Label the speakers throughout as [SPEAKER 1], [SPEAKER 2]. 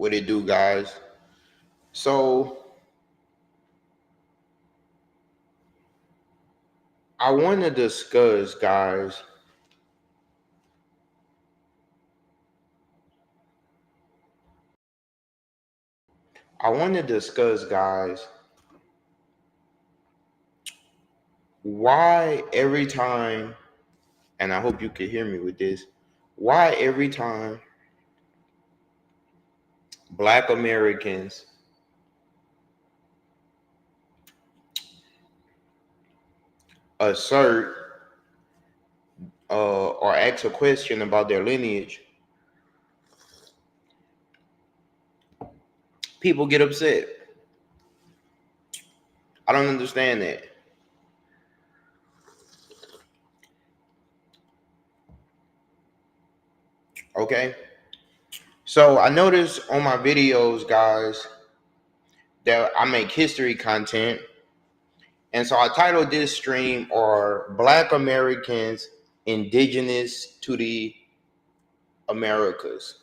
[SPEAKER 1] What it do, guys? So I want to discuss, guys. I want to discuss, guys, why every time, and I hope you can hear me with this, why every time Black Americans assert or ask a question about their lineage, people get upset. I don't understand that. Okay. So I notice on my videos, guys, that I make history content. And so I titled this stream or Black Americans Indigenous to the Americas.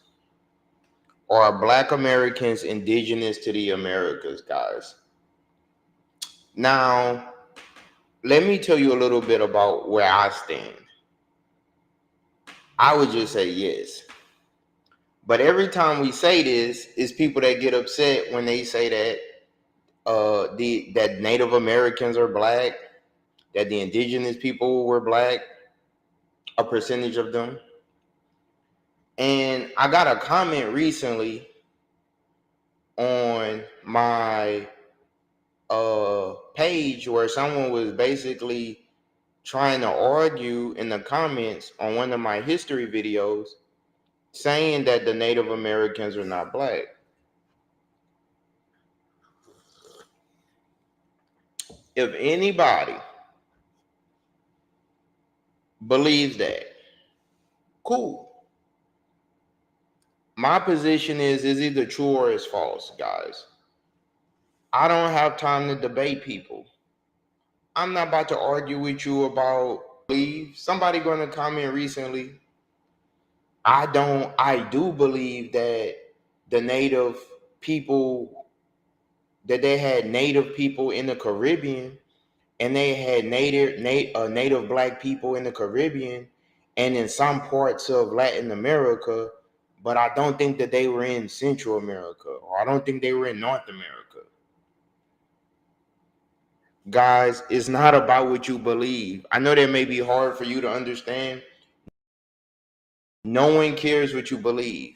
[SPEAKER 1] Or Black Americans Indigenous to the Americas, guys. Now, let me tell you a little bit about where I stand. I would just say yes. But every time we say this, it's people that get upset when they say that that Native Americans are black, that the indigenous people were black, a percentage of them. And I got a comment recently on my page where someone was basically trying to argue in the comments on one of my history videos saying that the Native Americans are not black. If anybody believes that, cool. My position is either true or it's false, guys. I don't have time to debate people. I'm not about to argue with you about believe. Somebody going to comment recently. I do believe that the native people, that they had native people in the Caribbean and they had native black people in the Caribbean and in some parts of Latin America, but I don't think that they were in Central America, or I don't think they were in North America. Guys, it's not about what you believe. I know that may be hard for you to understand. No one cares what you believe.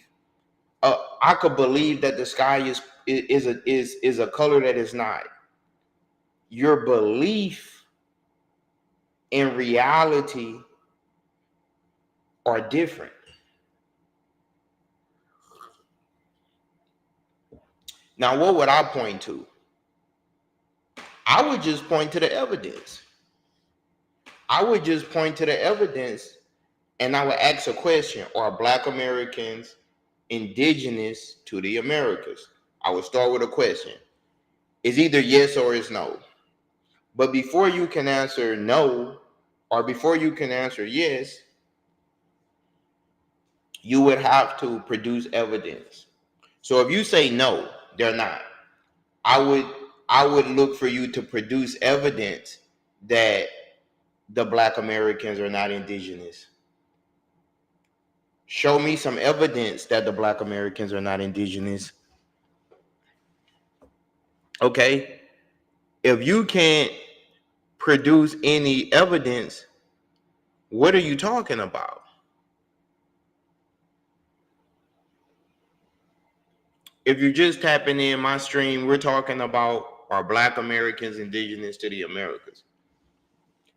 [SPEAKER 1] I could believe that the sky is a color that is not. Your belief in reality are different. Now, what would I point to? I would just point to the evidence. I would just point to the evidence and I would ask a question: are Black Americans indigenous to the Americas? I would start with a question. It's either yes or it's no. But before you can answer no, or before you can answer yes, you would have to produce evidence. So if you say no, they're not, I would look for you to produce evidence that the Black Americans are not indigenous. Show me some evidence that the Black Americans are not indigenous. Okay? If you can't produce any evidence, what are you talking about? If you're just tapping in my stream, we're talking about are Black Americans indigenous to the Americas?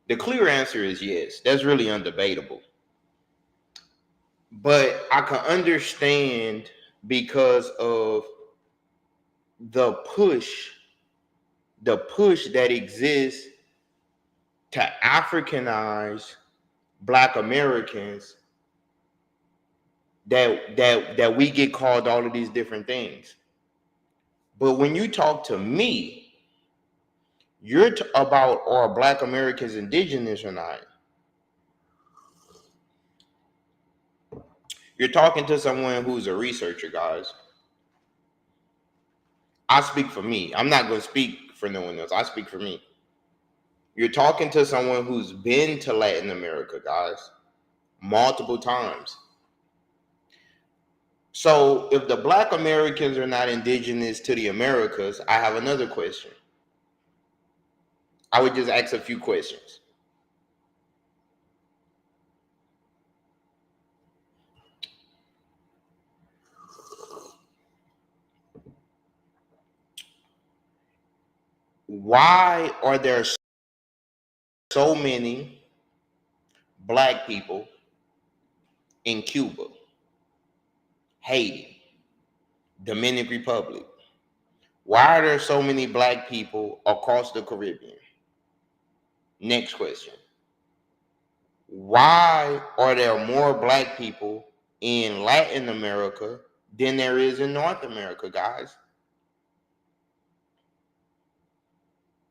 [SPEAKER 1] The clear answer is yes. That's really undebatable. But I can understand because of the push that exists to Africanize Black Americans, that we get called all of these different things. But when you talk to me, you're about are Black Americans indigenous or not? You're talking to someone who's a researcher, guys. I speak for me. I'm not going to speak for no one else. I speak for me. You're talking to someone who's been to Latin America, guys, multiple times. So if the Black Americans are not indigenous to the Americas, I have another question. I would just ask a few questions. Why are there so many Black people in Cuba, Haiti, Dominican Republic? Why are there so many Black people across the Caribbean? Next question. Why are there more Black people in Latin America than there is in North America, guys?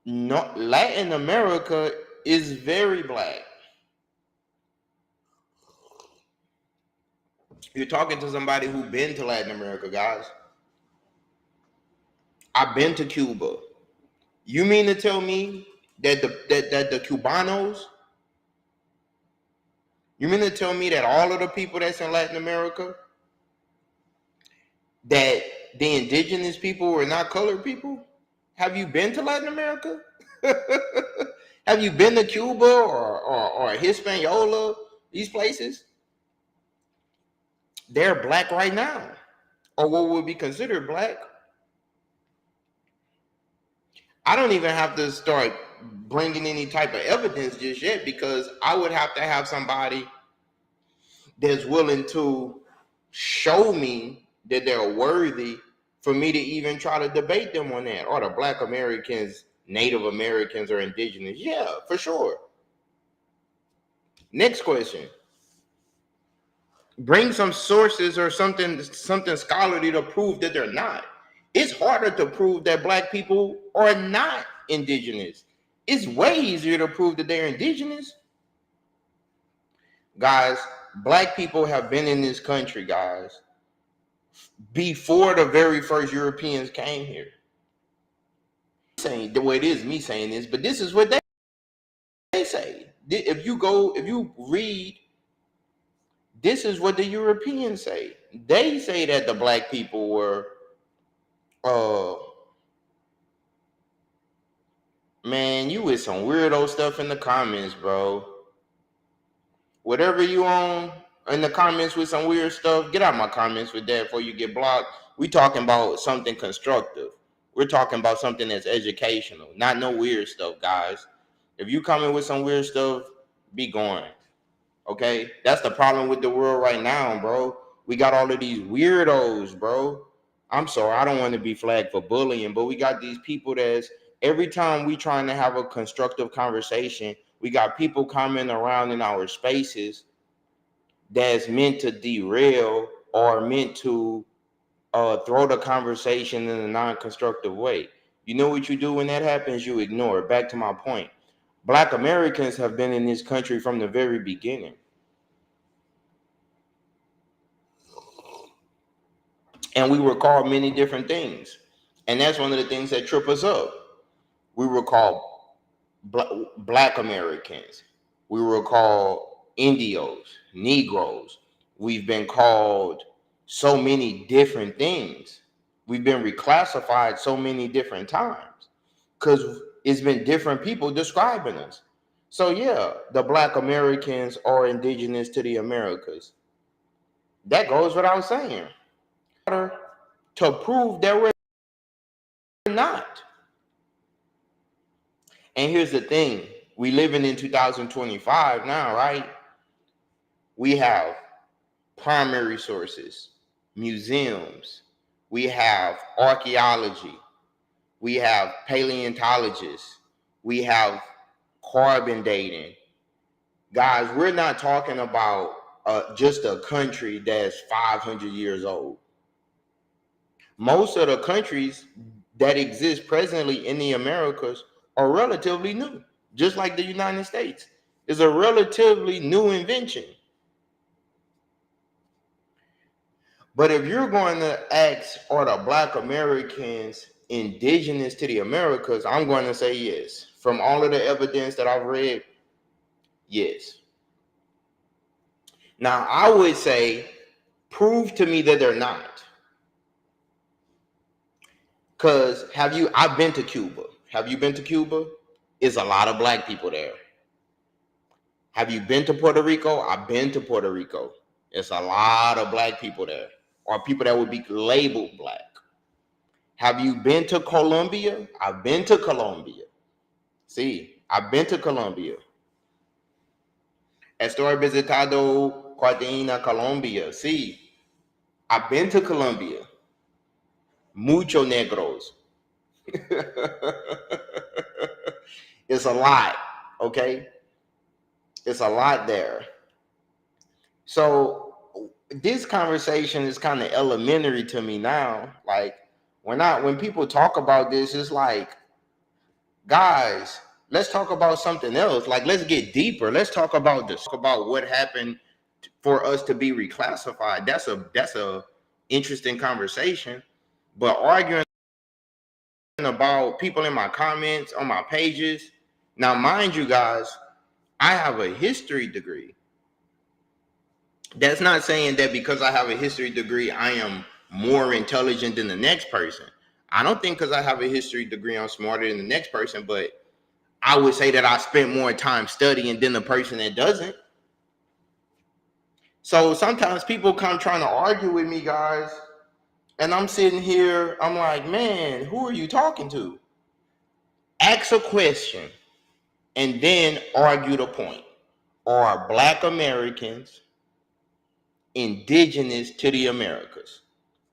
[SPEAKER 1] No, Latin America is very Black. You're talking to somebody who's been to Latin America, guys. I've been to Cuba. You mean to tell me that the Cubanos? You mean to tell me that all of the people that's in Latin America, that the indigenous people were not colored people? Have you been to Latin America? Have you been to Cuba or Hispaniola? These places, they're Black right now, or what would be considered Black. I don't even have to start bringing any type of evidence just yet, because I would have to have somebody that's willing to show me that they're worthy for me to even try to debate them on that. Or the Black Americans, Native Americans, or indigenous. Yeah, for sure. Next question. Bring some sources or something scholarly to prove that they're not. It's harder to prove that Black people are not indigenous. It's way easier to prove that they're indigenous. Guys, Black people have been in this country, guys, before the very first Europeans came here. Saying the way it is me saying this, but this is what they say. If you read, this is what the Europeans say. They say that the Black people were man, you with some weirdo stuff in the comments, bro. Whatever you on in the comments with some weird stuff, get out my comments with that before you get blocked. We talking about something constructive. We're talking about something that's educational, not no weird stuff, guys. If you coming with some weird stuff, be going. Okay? That's the problem with the world right now, bro. We got all of these weirdos, bro. I'm sorry, I don't want to be flagged for bullying, but we got these people that's every time we trying to have a constructive conversation, we got people coming around in our spaces that's meant to derail or meant to throw the conversation in a non-constructive way. You know what you do when that happens? You ignore it. Back to my point. Black Americans have been in this country from the very beginning. And we were called many different things. And that's one of the things that trip us up. We were called Black Americans. We were called Indios, Negroes. We've been called so many different things. We've been reclassified so many different times because it's been different people describing us. So yeah, the Black Americans are indigenous to the Americas. That goes without saying. To prove that we're not. And here's the thing. We living in 2025 now, right? We have primary sources, museums, we have archaeology, we have paleontologists, we have carbon dating. Guys, we're not talking about just a country that's 500 years old. Most of the countries that exist presently in the Americas are relatively new, just like the United States. It's a relatively new invention. But if you're going to ask, are the Black Americans indigenous to the Americas, I'm going to say yes. From all of the evidence that I've read, yes. Now, I would say, prove to me that they're not. Because I've been to Cuba. Have you been to Cuba? It's a lot of black people there. Have you been to Puerto Rico? I've been to Puerto Rico. It's a lot of black people there, or people that would be labeled black. Have you been to Colombia? I've been to Colombia. See, I've been to Colombia. Estoy visitado Cartagena, Colombia. See, I've been to Colombia. Mucho negros. It's a lot, okay? It's a lot there. So this conversation is kind of elementary to me now. Like when people talk about this, it's like, guys, let's talk about something else. Like, let's get deeper. Let's talk about what happened for us to be reclassified. That's a interesting conversation. But arguing about people in my comments on my pages. Now, mind you, guys, I have a history degree. That's not saying that because I have a history degree, I am more intelligent than the next person. I don't think because I have a history degree, I'm smarter than the next person, but I would say that I spent more time studying than the person that doesn't. So sometimes people come trying to argue with me, guys, and I'm sitting here, I'm like, man, who are you talking to? Ask a question and then argue the point. Are Black Americans indigenous to the Americas?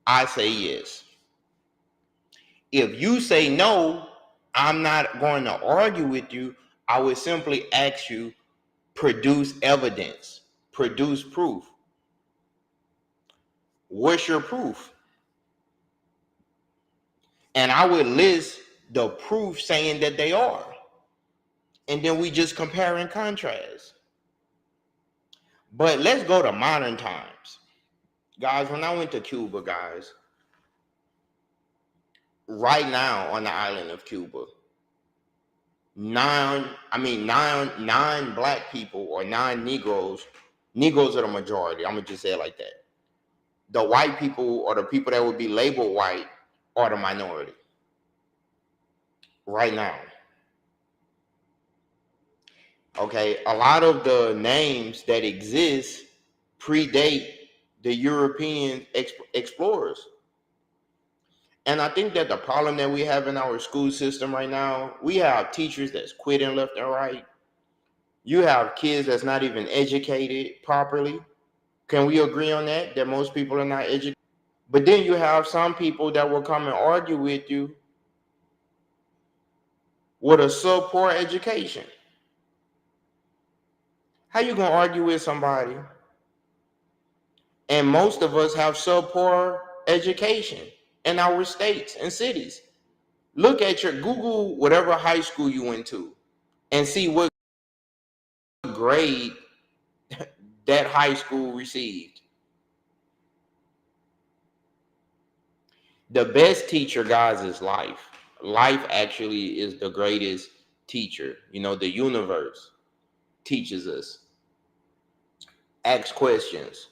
[SPEAKER 1] I say yes. If you say no, I'm not going to argue with you. I would simply ask you, produce evidence, produce proof. What's your proof? And I would list the proof saying that they are. And then we just compare and contrast. But let's go to modern times. Guys, when I went to Cuba, guys, right now on the island of Cuba, nine black people or 9 Negroes are the majority. I'm gonna just say it like that. The white people or the people that would be labeled white are the minority right now. Okay, a lot of the names that exist predate the European explorers. And I think that the problem that we have in our school system right now, we have teachers that's quitting left and right. You have kids that's not even educated properly. Can we agree on that? That most people are not educated? But then you have some people that will come and argue with you with a subpar education. How you gonna argue with somebody? And most of us have subpar education in our states and cities. Look at your Google, whatever high school you went to, and see what grade that high school received. The best teacher, guys, is life. Life actually is the greatest teacher. You know, the universe teaches us. Ask questions.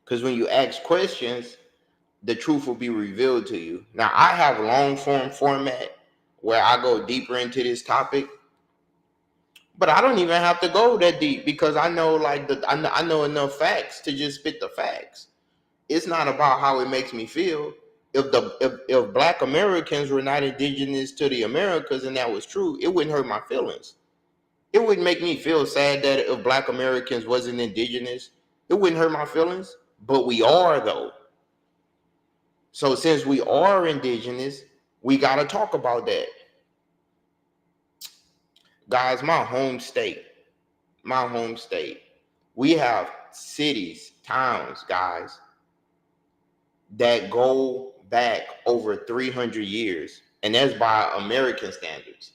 [SPEAKER 1] Because when you ask questions, the truth will be revealed to you. Now, I have long form format where I go deeper into this topic, but I don't even have to go that deep because I know I know enough facts to just spit the facts. It's not about how it makes me feel. If Black Americans were not indigenous to the Americas and that was true, it wouldn't hurt my feelings. It wouldn't make me feel sad that if Black Americans wasn't indigenous, it wouldn't hurt my feelings. But we are, though. So since we are indigenous, we got to talk about that. Guys, my home state, we have cities, towns, guys, that go back over 300 years, and that's by American standards.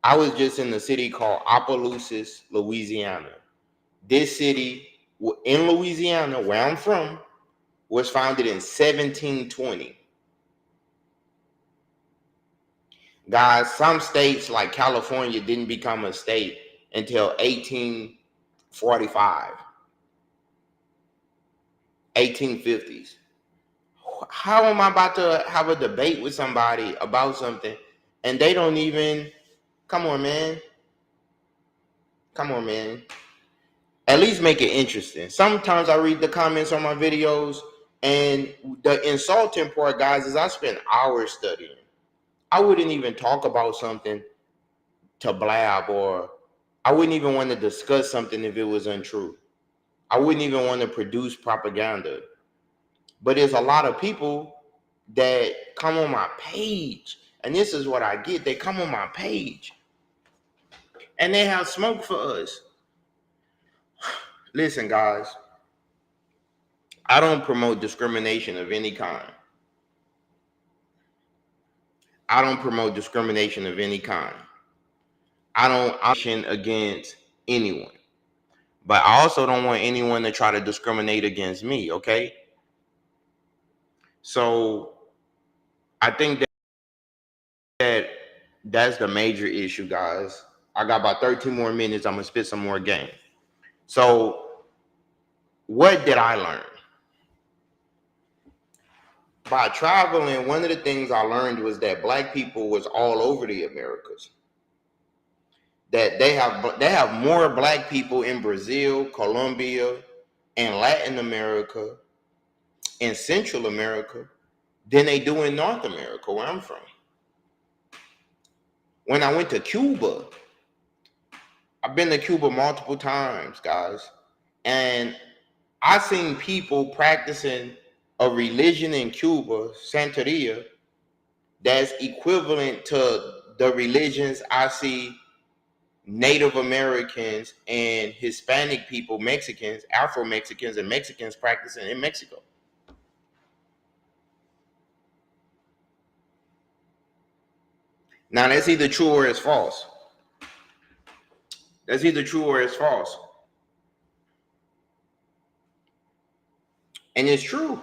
[SPEAKER 1] I was just in a city called Opelousas, Louisiana. This city in Louisiana, where I'm from, was founded in 1720. Guys, some states like California didn't become a state until 1845, 1850s. How am I about to have a debate with somebody about something and they don't even, come on, man. Come on, man. At least make it interesting. Sometimes I read the comments on my videos, and the insulting part, guys, is I spend hours studying. I wouldn't even talk about something to blab, or I wouldn't even want to discuss something if it was untrue. I wouldn't even want to produce propaganda. But there's a lot of people that come on my page, and this is what I get. They come on my page and they have smoke for us. Listen, guys, I don't promote discrimination of any kind. I don't promote discrimination of any kind. I don't action against anyone. But I also don't want anyone to try to discriminate against me, okay? So I think that's the major issue, guys. I got about 13 more minutes. I'm gonna spit some more game. So what did I learn? By traveling, one of the things I learned was that Black people was all over the Americas. That they have more Black people in Brazil, Colombia, and Latin America, and Central America than they do in North America, where I'm from. When I went to Cuba, I've been to Cuba multiple times, guys, and I seen people practicing a religion in Cuba, Santeria, that's equivalent to the religions I see Native Americans and Hispanic people, Mexicans, Afro-Mexicans, and Mexicans practicing in Mexico. Now, that's either true or it's false. That's either true or it's false. And it's true.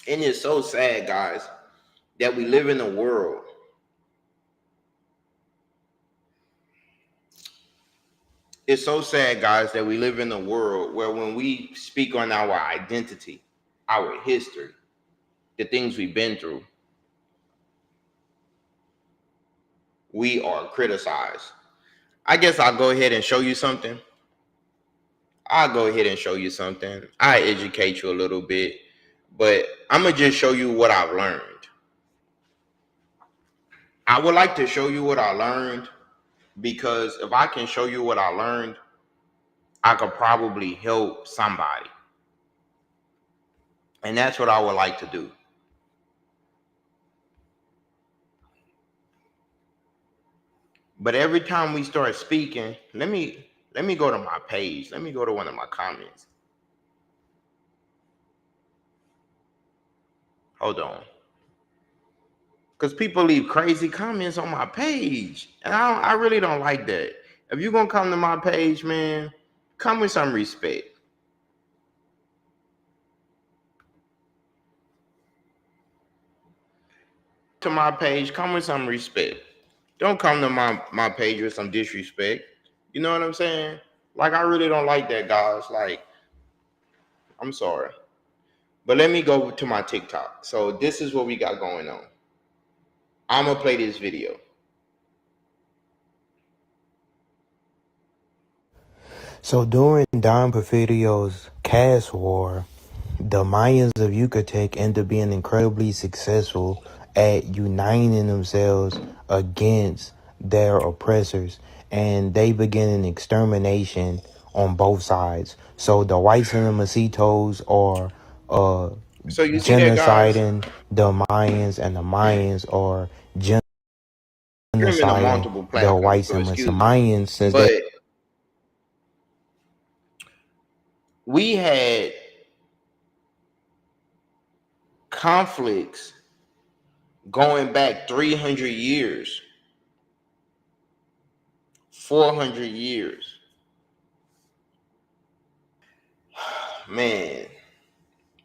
[SPEAKER 1] And it's so sad, guys, that we live in a world. It's so sad, guys, that we live in a world where when we speak on our identity, our history, the things we've been through, we are criticized. I guess I'll go ahead and show you something. I'll go ahead and show you something. I educate you a little bit, but I'm going to just show you what I've learned. I would like to show you what I learned, because if I can show you what I learned, I could probably help somebody. And that's what I would like to do. But every time we start speaking, let me go to my page. Let me go to one of my comments. Hold on. Because people leave crazy comments on my page. And I really don't like that. If you're going to come to my page, man, come with some respect. To my page, come with some respect. Don't come to my page with some disrespect. You know what I'm saying? Like, I really don't like that, guys. Like, I'm sorry. But let me go to my TikTok. So this is what we got going on. I'm going to play this video.
[SPEAKER 2] So during Don Porfirio's caste war, the Mayans of Yucatec end up being incredibly successful at uniting themselves against their oppressors, and they begin an extermination on both sides. So the whites and the Macitos are
[SPEAKER 1] So you see that, guys?
[SPEAKER 2] genociding the Mayans, and the Mayans are
[SPEAKER 1] Streaming on
[SPEAKER 2] genociding
[SPEAKER 1] multiple
[SPEAKER 2] the
[SPEAKER 1] platforms,
[SPEAKER 2] whites
[SPEAKER 1] so
[SPEAKER 2] and
[SPEAKER 1] excuse me.
[SPEAKER 2] Mayans, since
[SPEAKER 1] But we had conflicts going back 300 years, 400 years. Man,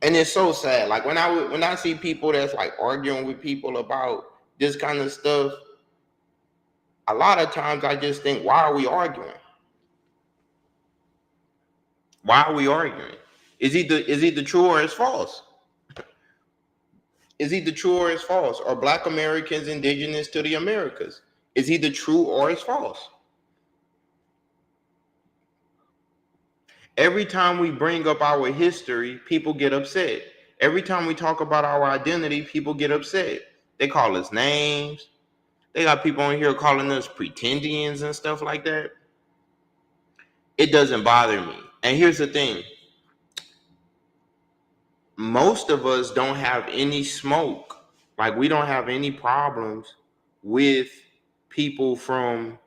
[SPEAKER 1] And it's so sad. Like when I see people that's like arguing with people about this kind of stuff, a lot of times I just think, why are we arguing? Why are we arguing? Is either true or it's false? Is either true or it's false? Or Black Americans indigenous to the Americas? Is either true or it's false? Every time we bring up our history, people get upset. Every time we talk about our identity, people get upset. They call us names. They got people on here calling us pretendians and stuff like that. It doesn't bother me. And here's the thing. Most of us don't have any smoke. Like we don't have any problems with people from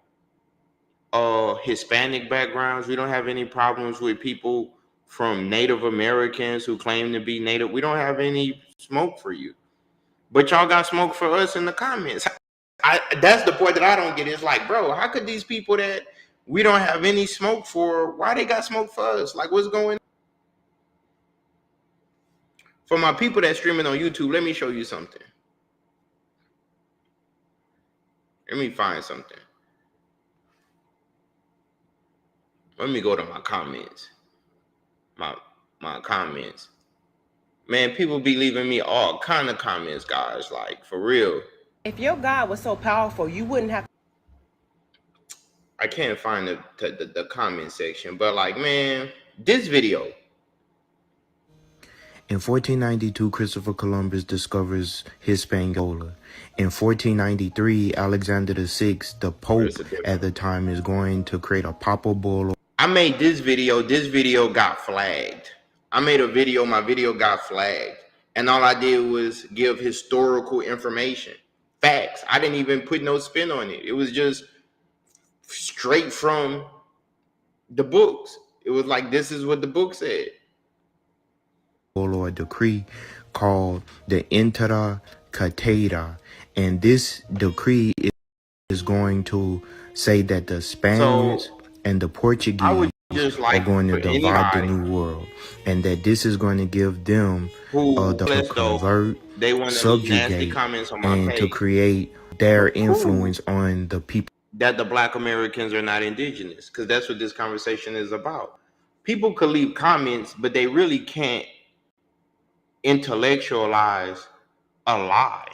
[SPEAKER 1] Hispanic backgrounds. We don't have any problems with people from Native Americans who claim to be Native. We don't have any smoke for you. But y'all got smoke for us in the comments. That's the point that I don't get. It's like, bro, how could these people that we don't have any smoke for, why they got smoke for us? Like, what's going on? For my people that's streaming on YouTube, let me show you something. Let me find something. Let me go to my comments. My comments. Man, people be leaving me all kind of comments, guys. Like, for real.
[SPEAKER 3] If your God was so powerful, you wouldn't have.
[SPEAKER 1] I can't find the comment section, but like, man, this video.
[SPEAKER 2] In 1492, Christopher Columbus discovers Hispaniola. In 1493, Alexander VI, the Pope at the time, is going to create a papal bull.
[SPEAKER 1] I made this video. This video got flagged. I made a video. My video got flagged. And all I did was give historical information. Facts. I didn't even put no spin on it. It was just straight from the books. It was like, this is what the book said.
[SPEAKER 2] Or a decree called the Intera Catera, and this decree is going to say that the Spaniards and the Portuguese are going to divide the new world, and that this is going to give them the convert, subjugate, and to create their influence on the people.
[SPEAKER 1] That the Black Americans are not indigenous, because that's what this conversation is about. People could leave comments, but they really can't intellectualize a lie.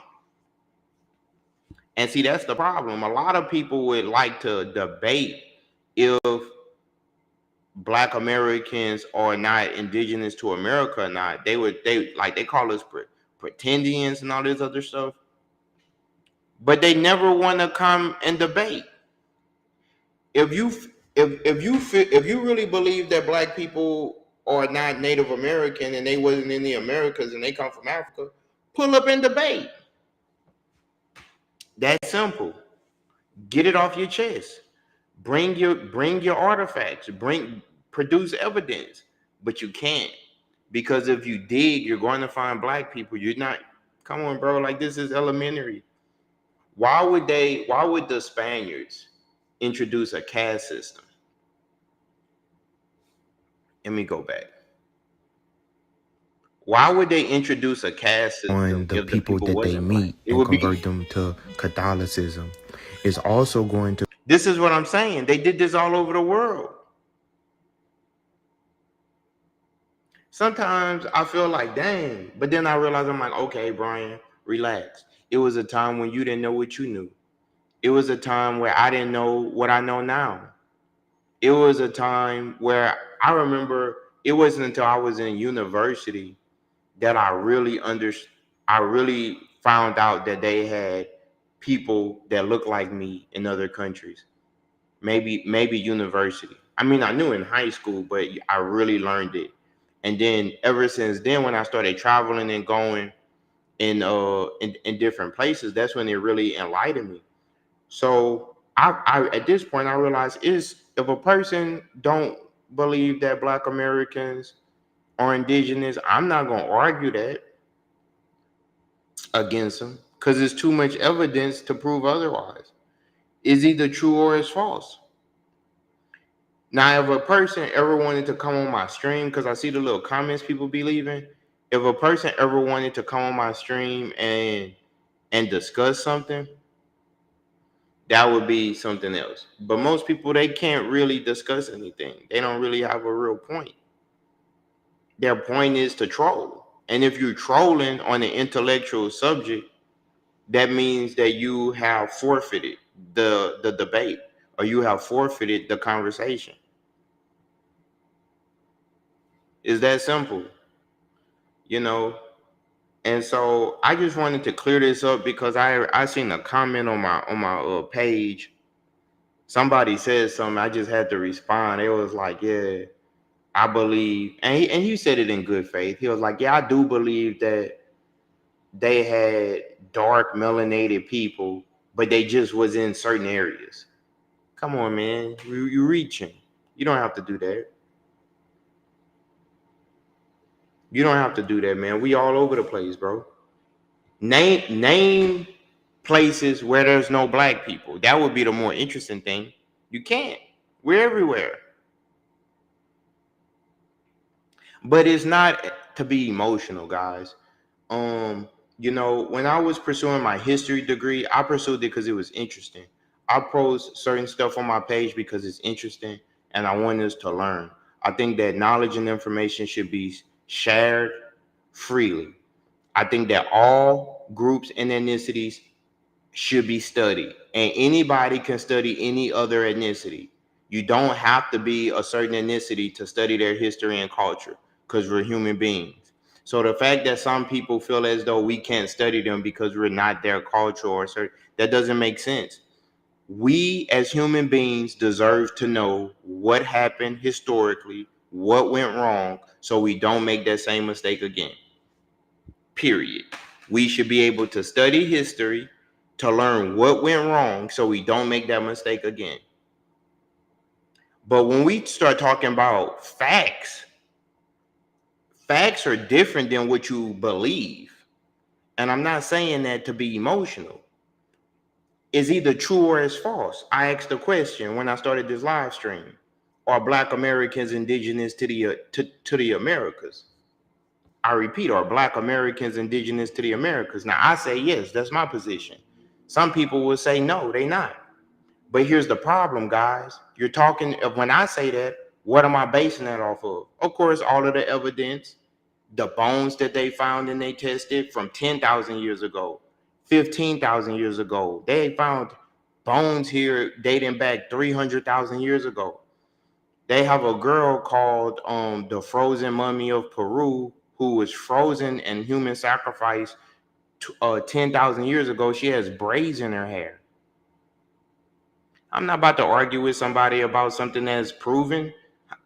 [SPEAKER 1] And see, that's the problem. A lot of people would like to debate if Black Americans are not indigenous to America or not. They call us pretendians and all this other stuff, but they never want to come and debate. If you really believe that Black people are not Native American and they wasn't in the Americas and they come from Africa, pull up and debate. That's simple. Get it off your chest. Bring your artifacts. Produce evidence. But you can't, because if you dig, you're going to find Black people. You're not. Come on, bro. Like, this is elementary. Why would the Spaniards introduce a caste system? Let me go back. Why would they introduce a caste system
[SPEAKER 2] on the people that they meet and convert them to Catholicism? It's also going to.
[SPEAKER 1] This is what I'm saying. They did this all over the world. Sometimes I feel like, dang, but then I realize, I'm like, okay, Brian, relax. It was a time when you didn't know what you knew. It was a time where I didn't know what I know now. It was a time where I remember it wasn't until I was in university that I really found out that they had people that looked like me in other countries. Maybe university. I mean, I knew in high school, but I really learned it. And then ever since then, when I started traveling and going in different places, that's when it really enlightened me. So I at this point I realized, if a person don't believe that Black Americans are indigenous, I'm not gonna argue that against them, because there's too much evidence to prove otherwise. It's either true or it's false. Now, if a person ever wanted to come on my stream, because I see the little comments people be leaving, If a person ever wanted to come on my stream and discuss something, that would be something else. But most people, they can't really discuss anything. They don't really have a real point. Their point is to troll. And if you're trolling on an intellectual subject, that means that you have forfeited the debate, or you have forfeited the conversation. It's that simple, you know. And so I just wanted to clear this up because I seen a comment on my page. Somebody said something. I just had to respond. It was like, yeah, I believe, and he said it in good faith. He was like, yeah, I do believe that they had dark melanated people, but they just was in certain areas. Come on, man, you reaching. You don't have to do that. You don't have to do that, man. We all over the place, bro. Name places where there's no black people. That would be the more interesting thing. You can't. We're everywhere. But it's not to be emotional, guys. You know, when I was pursuing my history degree, I pursued it because it was interesting. I post certain stuff on my page because it's interesting and I want us to learn. I think that knowledge and information should be shared freely. I think that all groups and ethnicities should be studied, and anybody can study any other ethnicity. You don't have to be a certain ethnicity to study their history and culture, because we're human beings. So the fact that some people feel as though we can't study them because we're not their culture or certain, that doesn't make sense. We as human beings deserve to know what happened historically, what went wrong, so we don't make that same mistake again. Period. We should be able to study history to learn what went wrong so we don't make that mistake again. But when we start talking about facts, facts are different than what you believe. And I'm not saying that to be emotional. It's either true or it's false. I asked the question when I started this live stream. Are Black Americans indigenous to the Americas? I repeat, are Black Americans indigenous to the Americas? Now, I say yes, that's my position. Some people will say no, they not. But here's the problem, guys. You're talking, when I say that, what am I basing that off of? Of course, all of the evidence, the bones that they found and they tested from 10,000 years ago, 15,000 years ago. They found bones here dating back 300,000 years ago. They have a girl called the frozen mummy of Peru who was frozen and human sacrifice 10,000 years ago. She has braids in her hair. I'm not about to argue with somebody about something that's proven.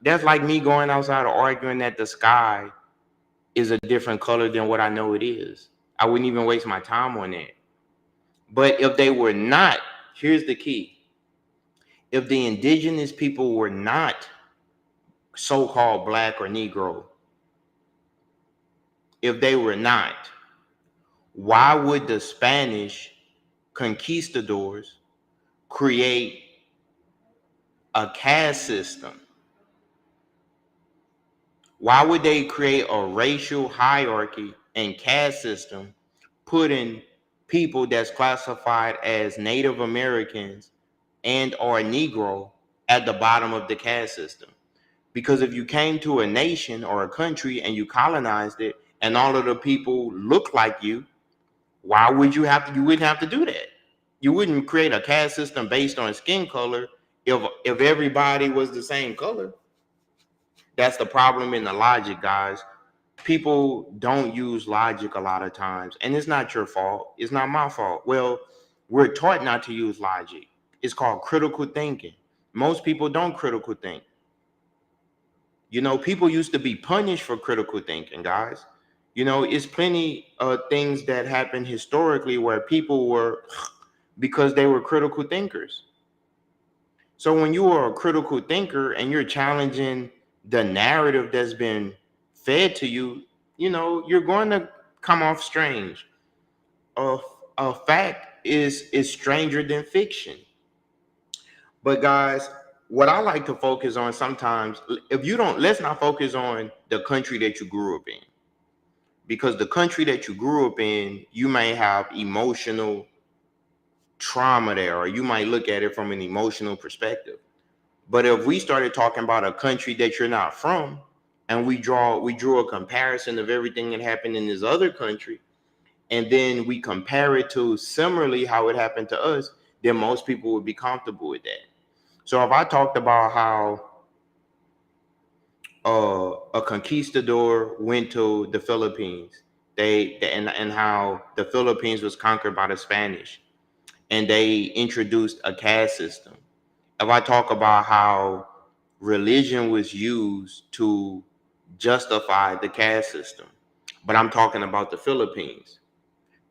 [SPEAKER 1] That's like me going outside arguing that the sky is a different color than what I know it is. I wouldn't even waste my time on that. But if they were not, here's the key. If the indigenous people were not so-called Black or Negro, if they were not, why would the Spanish conquistadors create a caste system? Why would they create a racial hierarchy and caste system, putting people that's classified as Native Americans and or Negro at the bottom of the caste system? Because if you came to a nation or a country and you colonized it and all of the people look like you, why would you wouldn't have to do that. You wouldn't create a caste system based on skin color if everybody was the same color. That's the problem in the logic, guys. People don't use logic a lot of times, and it's not your fault. It's not my fault. Well, we're taught not to use logic. It's called critical thinking. Most people don't critical think. You know, people used to be punished for critical thinking, guys. You know, it's plenty of things that happened historically where people were because they were critical thinkers. So when you are a critical thinker and you're challenging the narrative that's been fed to you, you know, you're going to come off strange. A, a fact is stranger than fiction. But guys, what I like to focus on sometimes, if you don't, let's not focus on the country that you grew up in. because the country that you grew up in, you may have emotional trauma there, or you might look at it from an emotional perspective. But if we started talking about a country that you're not from, and we drew a comparison of everything that happened in this other country, and then we compare it to similarly how it happened to us, then most people would be comfortable with that. So if I talked about how a conquistador went to the Philippines, and how the Philippines was conquered by the Spanish, and they introduced a caste system. If I talk about how religion was used to justify the caste system, but I'm talking about the Philippines,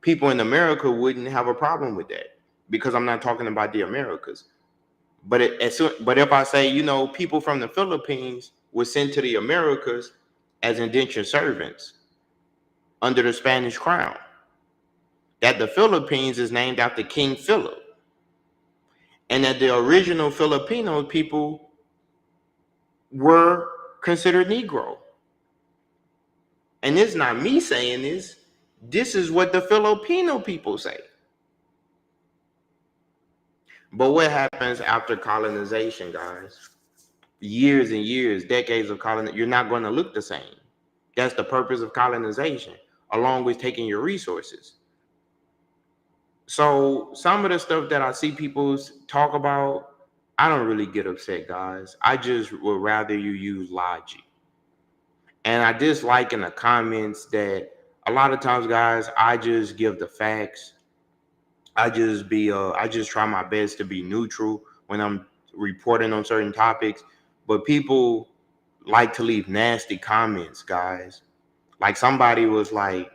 [SPEAKER 1] people in America wouldn't have a problem with that because I'm not talking about the Americas. But if I say, people from the Philippines were sent to the Americas as indentured servants under the Spanish crown, that the Philippines is named after King Philip, and that the original Filipino people were considered Negro. And it's not me saying this. This is what the Filipino people say. But what happens after colonization, guys? Years and years, decades of colonization, you're not going to look the same. That's the purpose of colonization, along with taking your resources. So some of the stuff that I see people talk about, I don't really get upset, guys. I just would rather you use logic. And I dislike in the comments that a lot of times, guys, I just give the facts. I just try my best to be neutral when I'm reporting on certain topics. But people like to leave nasty comments, guys. Like somebody was like,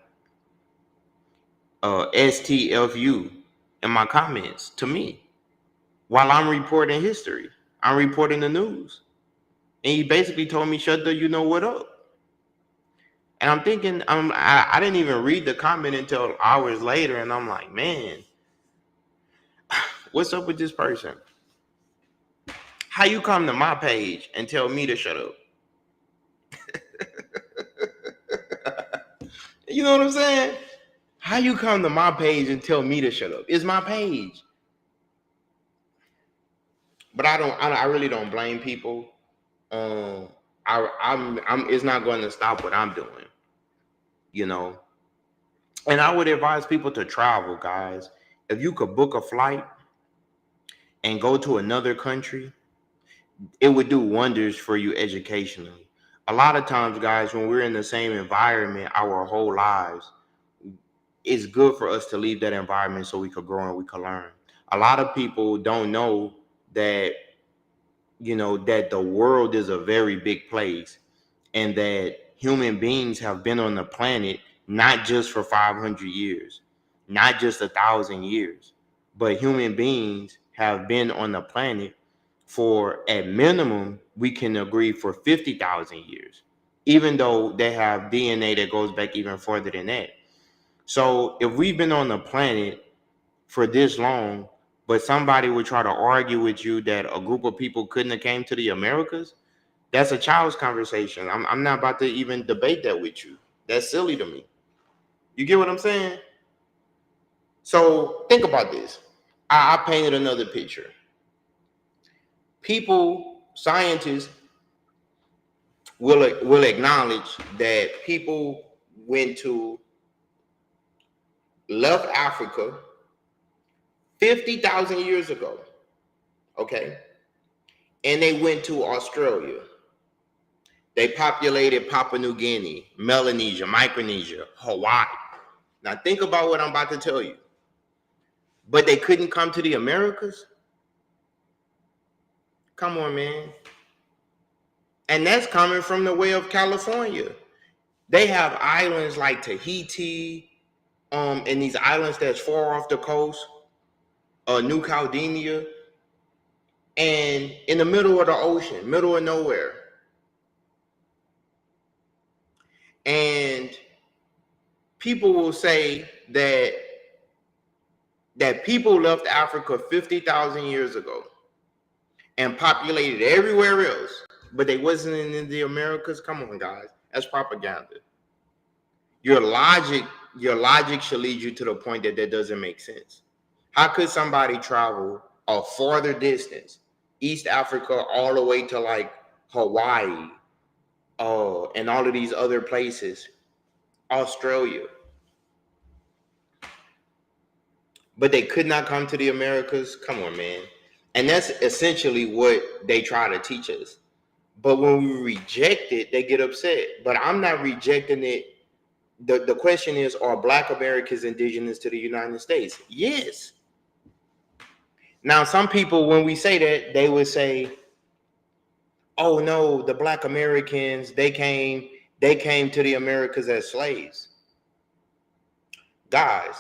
[SPEAKER 1] STFU in my comments to me while I'm reporting history. I'm reporting the news. And he basically told me, shut the you know what up. And I'm thinking, I didn't even read the comment until hours later. And I'm like, man, what's up with this person? How you come to my page and tell me to shut up? You know what I'm saying? How you come to my page and tell me to shut up? It's my page. But I really don't blame people. It's not going to stop what I'm doing, you know. And I would advise people to travel, guys. If you could book a flight and go to another country, it would do wonders for you educationally. A lot of times, guys, when we're in the same environment our whole lives, it's good for us to leave that environment so we could grow and we could learn. A lot of people don't know that, that the world is a very big place, and that human beings have been on the planet not just for 500 years, not just 1,000 years, but human beings have been on the planet for, at minimum, we can agree, for 50,000 years, even though they have DNA that goes back even further than that. So if we've been on the planet for this long, but somebody would try to argue with you that a group of people couldn't have came to the Americas, that's a child's conversation. I'm not about to even debate that with you. That's silly to me. You get what I'm saying? So think about this. I painted another picture. Scientists will acknowledge that people left Africa 50,000 years ago, okay? And they went to Australia. They populated Papua New Guinea, Melanesia, Micronesia, Hawaii. Now think about what I'm about to tell you. But they couldn't come to the Americas? Come on, man. And that's coming from the way of California. They have islands like Tahiti, and these islands that's far off the coast, New Caledonia, and in the middle of the ocean, middle of nowhere. And people will say that people left Africa 50,000 years ago and populated everywhere else, but they wasn't in the Americas. Come on, guys. That's propaganda. Your logic should lead you to the point that that doesn't make sense. How could somebody travel a farther distance, East Africa, all the way to like Hawaii, and all of these other places, Australia, but they could not come to the Americas? Come on, man. And that's essentially what they try to teach us. But when we reject it, they get upset. But I'm not rejecting it. The question is, are Black Americans indigenous to the United States? Yes. Now, some people, when we say that, they would say, oh no, the Black Americans, they came to the Americas as slaves. Guys,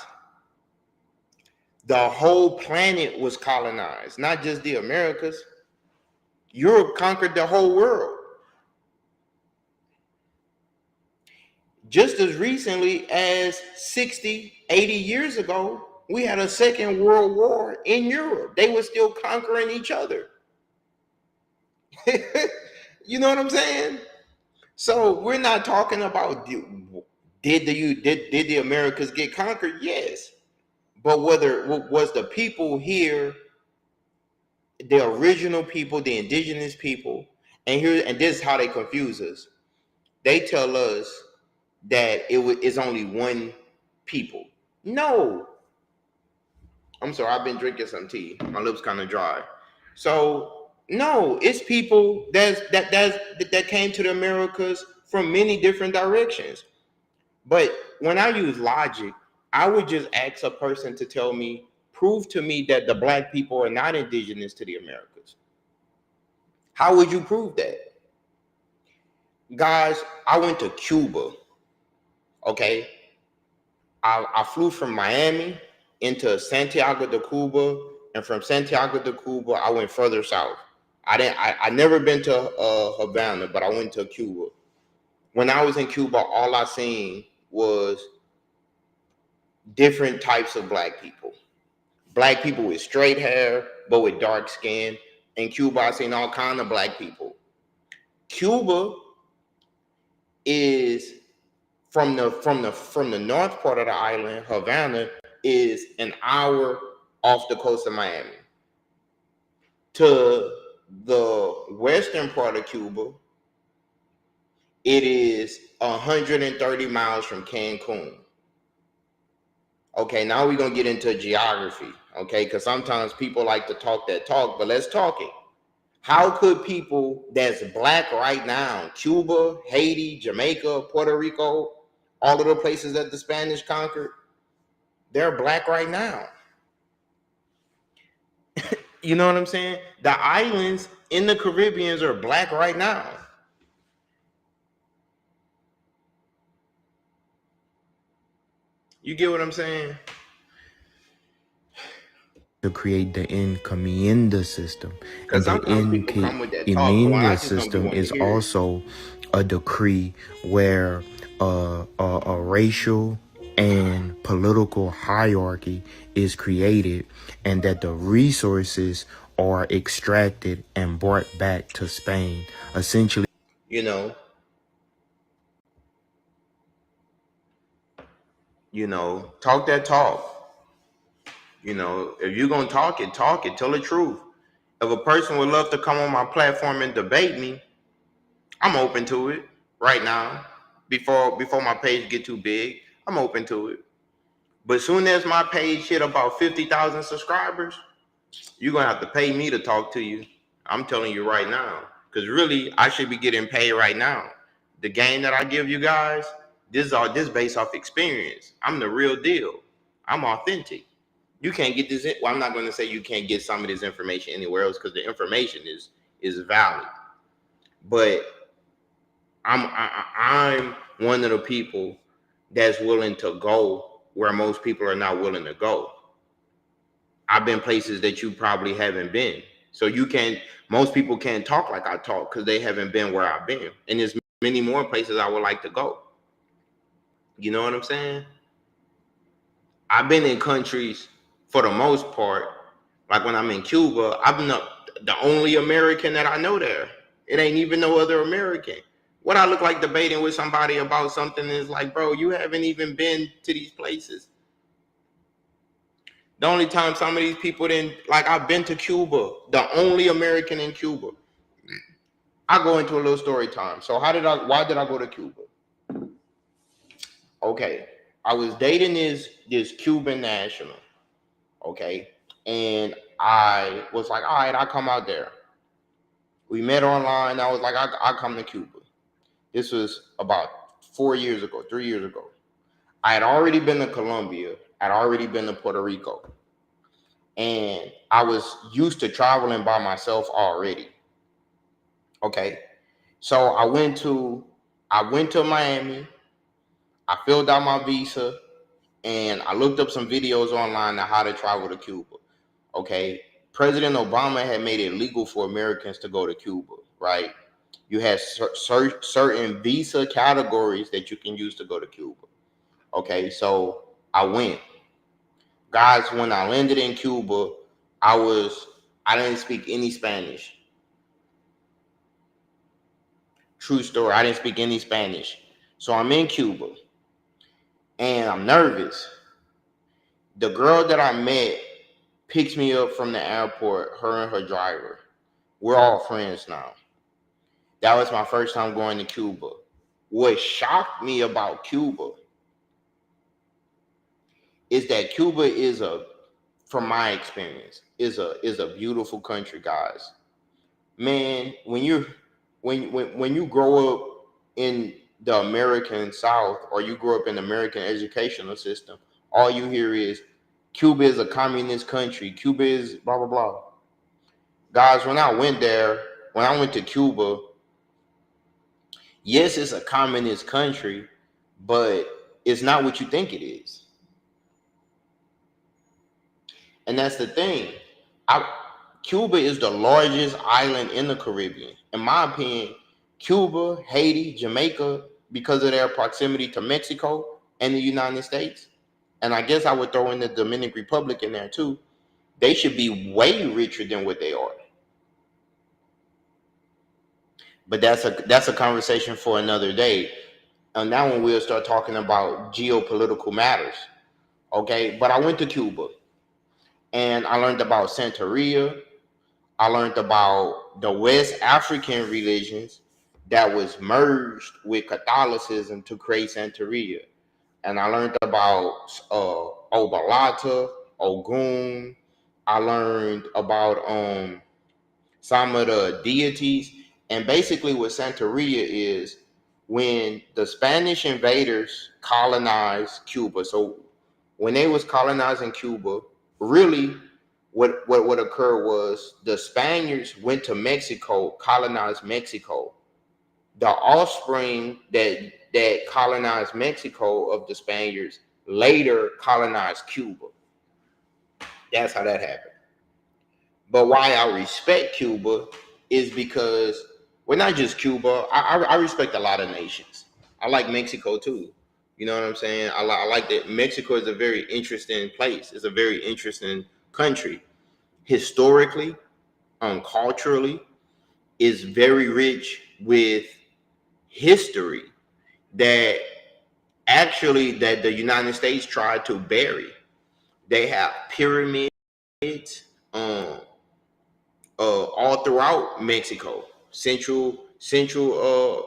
[SPEAKER 1] the whole planet was colonized, not just the Americas. Europe conquered the whole world. Just as recently as 60, 80 years ago, we had a second world war in Europe. They were still conquering each other. You know what I'm saying? So we're not talking about did the Americas get conquered? Yes. But whether was the people here, the original people, the indigenous people, and this is how they confuse us. They tell us that it's only one people. No. I'm sorry, I've been drinking some tea. My lips kind of dry. So no, it's people that came to the Americas from many different directions. But when I use logic, I would just ask a person to tell me, prove to me that the Black people are not indigenous to the Americas. How would you prove that? Guys, I went to Cuba. Okay. I flew from Miami into Santiago de Cuba, and from Santiago de Cuba, I went further south. I never been to Havana, but I went to Cuba. When I was in Cuba, all I seen was different types of Black people. Black people with straight hair, but with dark skin. In Cuba, I seen all kind of Black people. Cuba is from the north part of the island. Havana is an hour off the coast of Miami. To the western part of Cuba, it is 130 miles from Cancun. Okay, now we're gonna get into geography. Okay, because sometimes people like to talk that talk, but let's talk it. How could people that's Black right now, Cuba, Haiti, Jamaica, Puerto Rico, all of the places that the Spanish conquered, they're Black right now? You know what I'm saying? The islands in the Caribbean are Black right now. You get what I'm saying?
[SPEAKER 2] To create the encomienda system,
[SPEAKER 1] Because
[SPEAKER 2] and the
[SPEAKER 1] sometimes people come with that talk, but I
[SPEAKER 2] encomienda
[SPEAKER 1] just don't be
[SPEAKER 2] system
[SPEAKER 1] wanting
[SPEAKER 2] is
[SPEAKER 1] to hear it.
[SPEAKER 2] also a decree where a racial and political hierarchy is created, and that the resources are extracted and brought back to Spain, essentially.
[SPEAKER 1] You know, talk that talk. If you're gonna talk it, tell the truth. If a person would love to come on my platform and debate me, I'm open to it right now. Before my page get too big, I'm open to it. But soon as my page hit about 50,000 subscribers, you're gonna have to pay me to talk to you. I'm telling you right now. Because really, I should be getting paid right now. The game that I give you guys, this based off experience. I'm the real deal. I'm authentic. You can't get this. Well, I'm not going to say you can't get some of this information anywhere else, because the information is valid. But I'm one of the people that's willing to go where most people are not willing to go. I've been places that you probably haven't been. So most people can't talk like I talk because they haven't been where I've been. And there's many more places I would like to go. You know what I'm saying? I've been in countries, for the most part, like when I'm in Cuba, I'm the only American that I know there. It ain't even no other American. What I look like debating with somebody about something is like, bro, you haven't even been to these places. The only time some of these people didn't, like, I've been to Cuba, the only American in Cuba. I go into a little story time. So why did I go to Cuba? Okay, I was dating this Cuban national, okay, and I was like, all right, I'll come out there. We met online. I was like, I'll come to Cuba. This was about 3 years ago. I had already been to Colombia. I'd already been to Puerto Rico. And I was used to traveling by myself already. Okay. So I went to Miami. I filled out my visa and I looked up some videos online on how to travel to Cuba. Okay. President Obama had made it legal for Americans to go to Cuba, right? You had certain visa categories that you can use to go to Cuba. Okay, so I went. Guys, when I landed in Cuba, I didn't speak any Spanish. True story, I didn't speak any Spanish. So I'm in Cuba and I'm nervous. The girl that I met picks me up from the airport, her and her driver. We're all friends now. That was my first time going to Cuba. What shocked me about Cuba is that Cuba is from my experience, is a beautiful country, guys. Man, when you grow up in the American South or you grow up in the American educational system, all you hear is Cuba is a communist country. Cuba is blah blah blah. Guys, when I went to Cuba, yes, it's a communist country, but it's not what you think it is. And that's the thing. Cuba is the largest island in the Caribbean. In my opinion, Cuba, Haiti, Jamaica, because of their proximity to Mexico and the United States, and I guess I would throw in the Dominican Republic in there too, they should be way richer than what they are. But that's a conversation for another day. And now when we'll start talking about geopolitical matters. Okay, but I went to Cuba and I learned about Santeria. I learned about the West African religions that was merged with Catholicism to create Santeria. And I learned about Obalata, Ogun. I learned about some of the deities. And basically what Santeria is, when the Spanish invaders colonized Cuba, so when they was colonizing Cuba, really what occurred was the Spaniards went to Mexico, colonized Mexico. The offspring that colonized Mexico of the Spaniards later colonized Cuba. That's how that happened. But why I respect Cuba is because, well, not just Cuba. I respect a lot of nations. I like Mexico too. You know what I'm saying? I like that Mexico is a very interesting place. It's a very interesting country. Historically, culturally, is very rich with history that that the United States tried to bury. They have pyramids um, all throughout Mexico, Central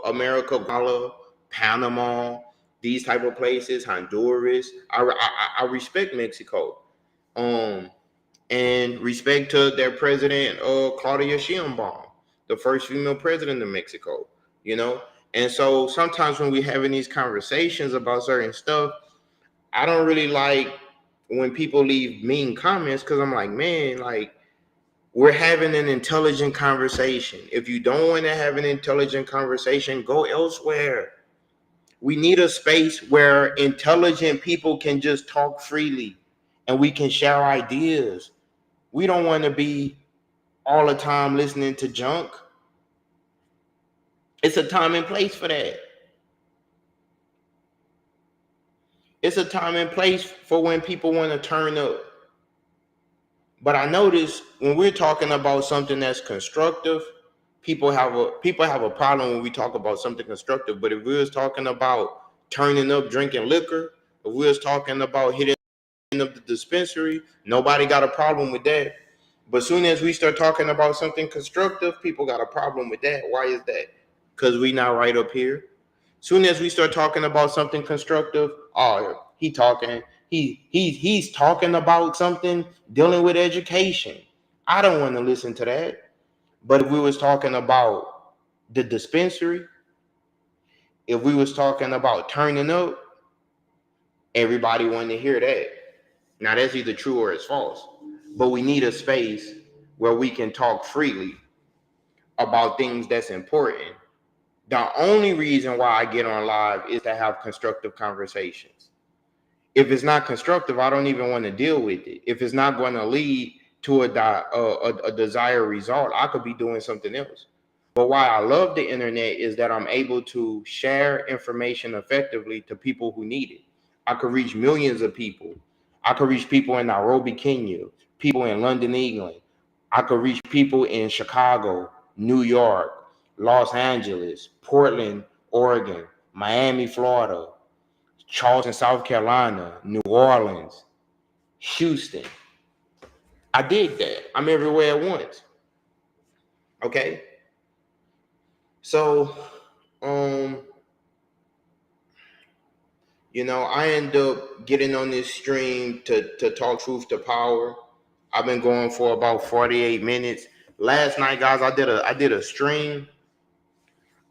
[SPEAKER 1] America, Guatemala, Panama, these type of places, Honduras. I respect Mexico. Um, and respect to their president, Claudia Sheinbaum, the first female president of Mexico, you know? And so sometimes when we're having these conversations about certain stuff, I don't really like when people leave mean comments because I'm like, man, like, we're having an intelligent conversation. If you don't want to have an intelligent conversation, go elsewhere. We need a space where intelligent people can just talk freely and we can share ideas. We don't want to be all the time listening to junk. It's a time and place for that. It's a time and place for when people want to turn up. But I notice when we're talking about something that's constructive, people have a problem when we talk about something constructive. But if we was talking about turning up, drinking liquor, if we was talking about hitting up the dispensary, nobody got a problem with that. But soon as we start talking about something constructive, people got a problem with that. Why is that? Because we not right up here. Soon as we start talking about something constructive, oh, he's talking about something dealing with education. I don't want to listen to that. But if we was talking about the dispensary, if we was talking about turning up, everybody wanted to hear that. Now that's either true or it's false. But we need a space where we can talk freely about things that's important. The only reason why I get on live is to have constructive conversations. If it's not constructive, I don't even want to deal with it. If it's not going to lead to a desired result, I could be doing something else. But why I love the internet is that I'm able to share information effectively to people who need it. I could reach millions of people. I could reach people in Nairobi, Kenya, people in London, England. I could reach people in Chicago, New York, Los Angeles, Portland, Oregon, Miami, Florida, Charleston, South Carolina, New Orleans, Houston. I dig that. I'm everywhere at once. Okay. So, I end up getting on this stream to talk truth to power. I've been going for about 48 minutes. Last night, guys, I did a stream.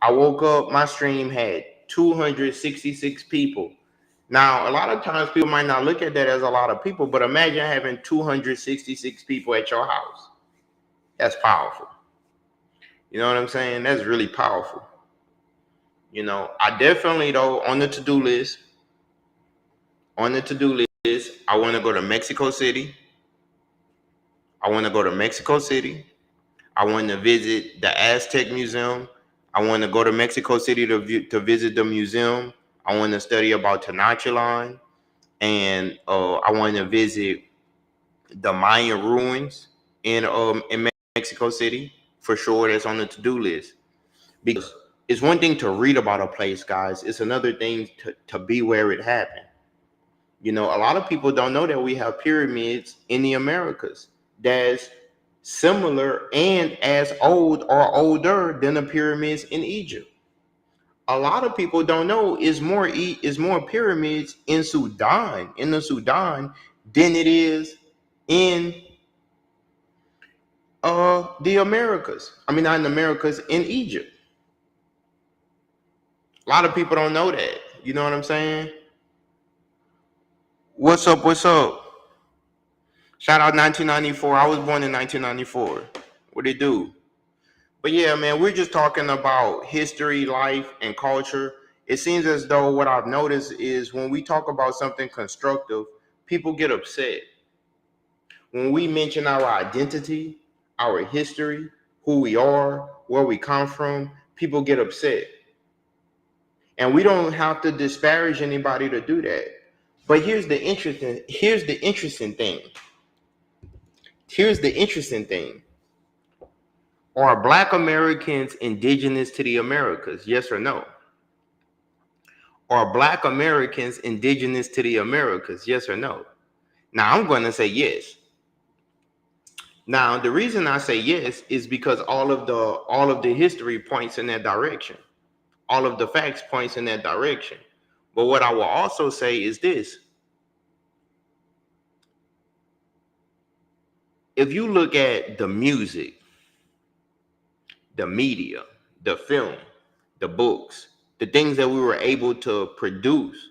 [SPEAKER 1] I woke up, my stream had 266 people. Now, a lot of times people might not look at that as a lot of people, but imagine having 266 people at your house. That's powerful. You know what I'm saying? That's really powerful. I definitely, though, on the to-do list, I want to go to Mexico City. I want to go to Mexico City. I want to visit the Aztec Museum. I want to go to Mexico City to visit the museum. I want to study about Tenochtitlan, and I want to visit the Mayan ruins in Mexico City for sure. That's on the to-do list, because it's one thing to read about a place, guys. It's another thing to be where it happened. A lot of people don't know that we have pyramids in the Americas that's similar and as old or older than the pyramids in Egypt. A lot of people don't know is more pyramids in the Sudan, than it is in the Americas. I mean, not in the Americas, in Egypt. A lot of people don't know that. You know what I'm saying? What's up? What's up? Shout out 1994. I was born in 1994. What it do? But yeah, man, we're just talking about history, life, and culture. It seems as though what I've noticed is when we talk about something constructive, people get upset. When we mention our identity, our history, who we are, where we come from, people get upset. And we don't have to disparage anybody to do that. But here's the interesting thing. Here's the interesting thing. Are Black Americans indigenous to the Americas? Yes or no? Are Black Americans indigenous to the Americas? Yes or no? Now, I'm going to say yes. Now, the reason I say yes is because all of the history points in that direction. All of the facts points in that direction. But what I will also say is this. If you look at the music, the media, the film, the books, the things that we were able to produce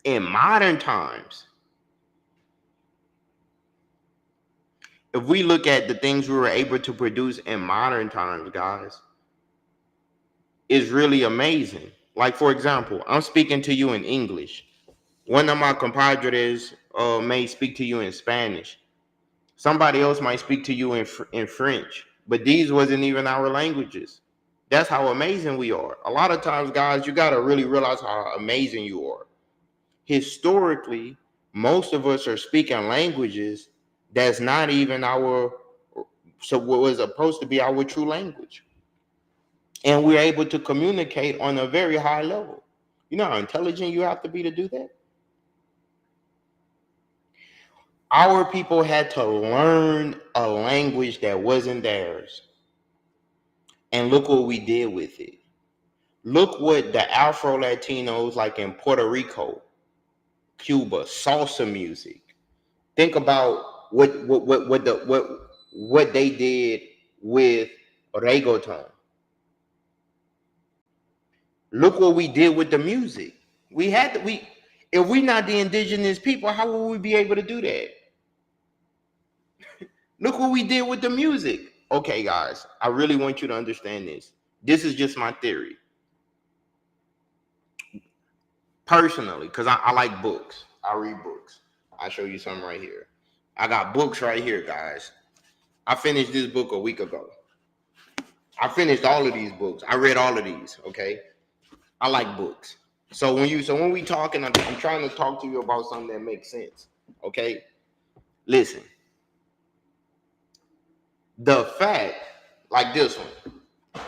[SPEAKER 1] in modern times, if we look at the things we were able to produce in modern times, guys, it's really amazing. Like, for example, I'm speaking to you in English. One of my compadres may speak to you in Spanish. Somebody else might speak to you in French. But these wasn't even our languages. That's how amazing we are. A lot of times, guys, you got to really realize how amazing you are. Historically, most of us are speaking languages that's not even our So what was supposed to be our true language. And we're able to communicate on a very high level. You know how intelligent you have to be to do that? Our people had to learn a language that wasn't theirs. And look what we did with it. Look what the Afro Latinos like in Puerto Rico, Cuba, salsa music. Think about what they did with reggaeton. Look what we did with the music. We had to, we if we're not the indigenous people, how will we be able to do that? Look what we did with the music. Okay, guys, I really want you to understand this. This is just my theory. Personally, because I like books. I read books. I'll show you something right here. I got books right here, guys. I finished this book a week ago. I finished all of these books. I read all of these, okay? I like books. So when we talking, I'm trying to talk to you about something that makes sense. Okay? Listen. The fact, like this one,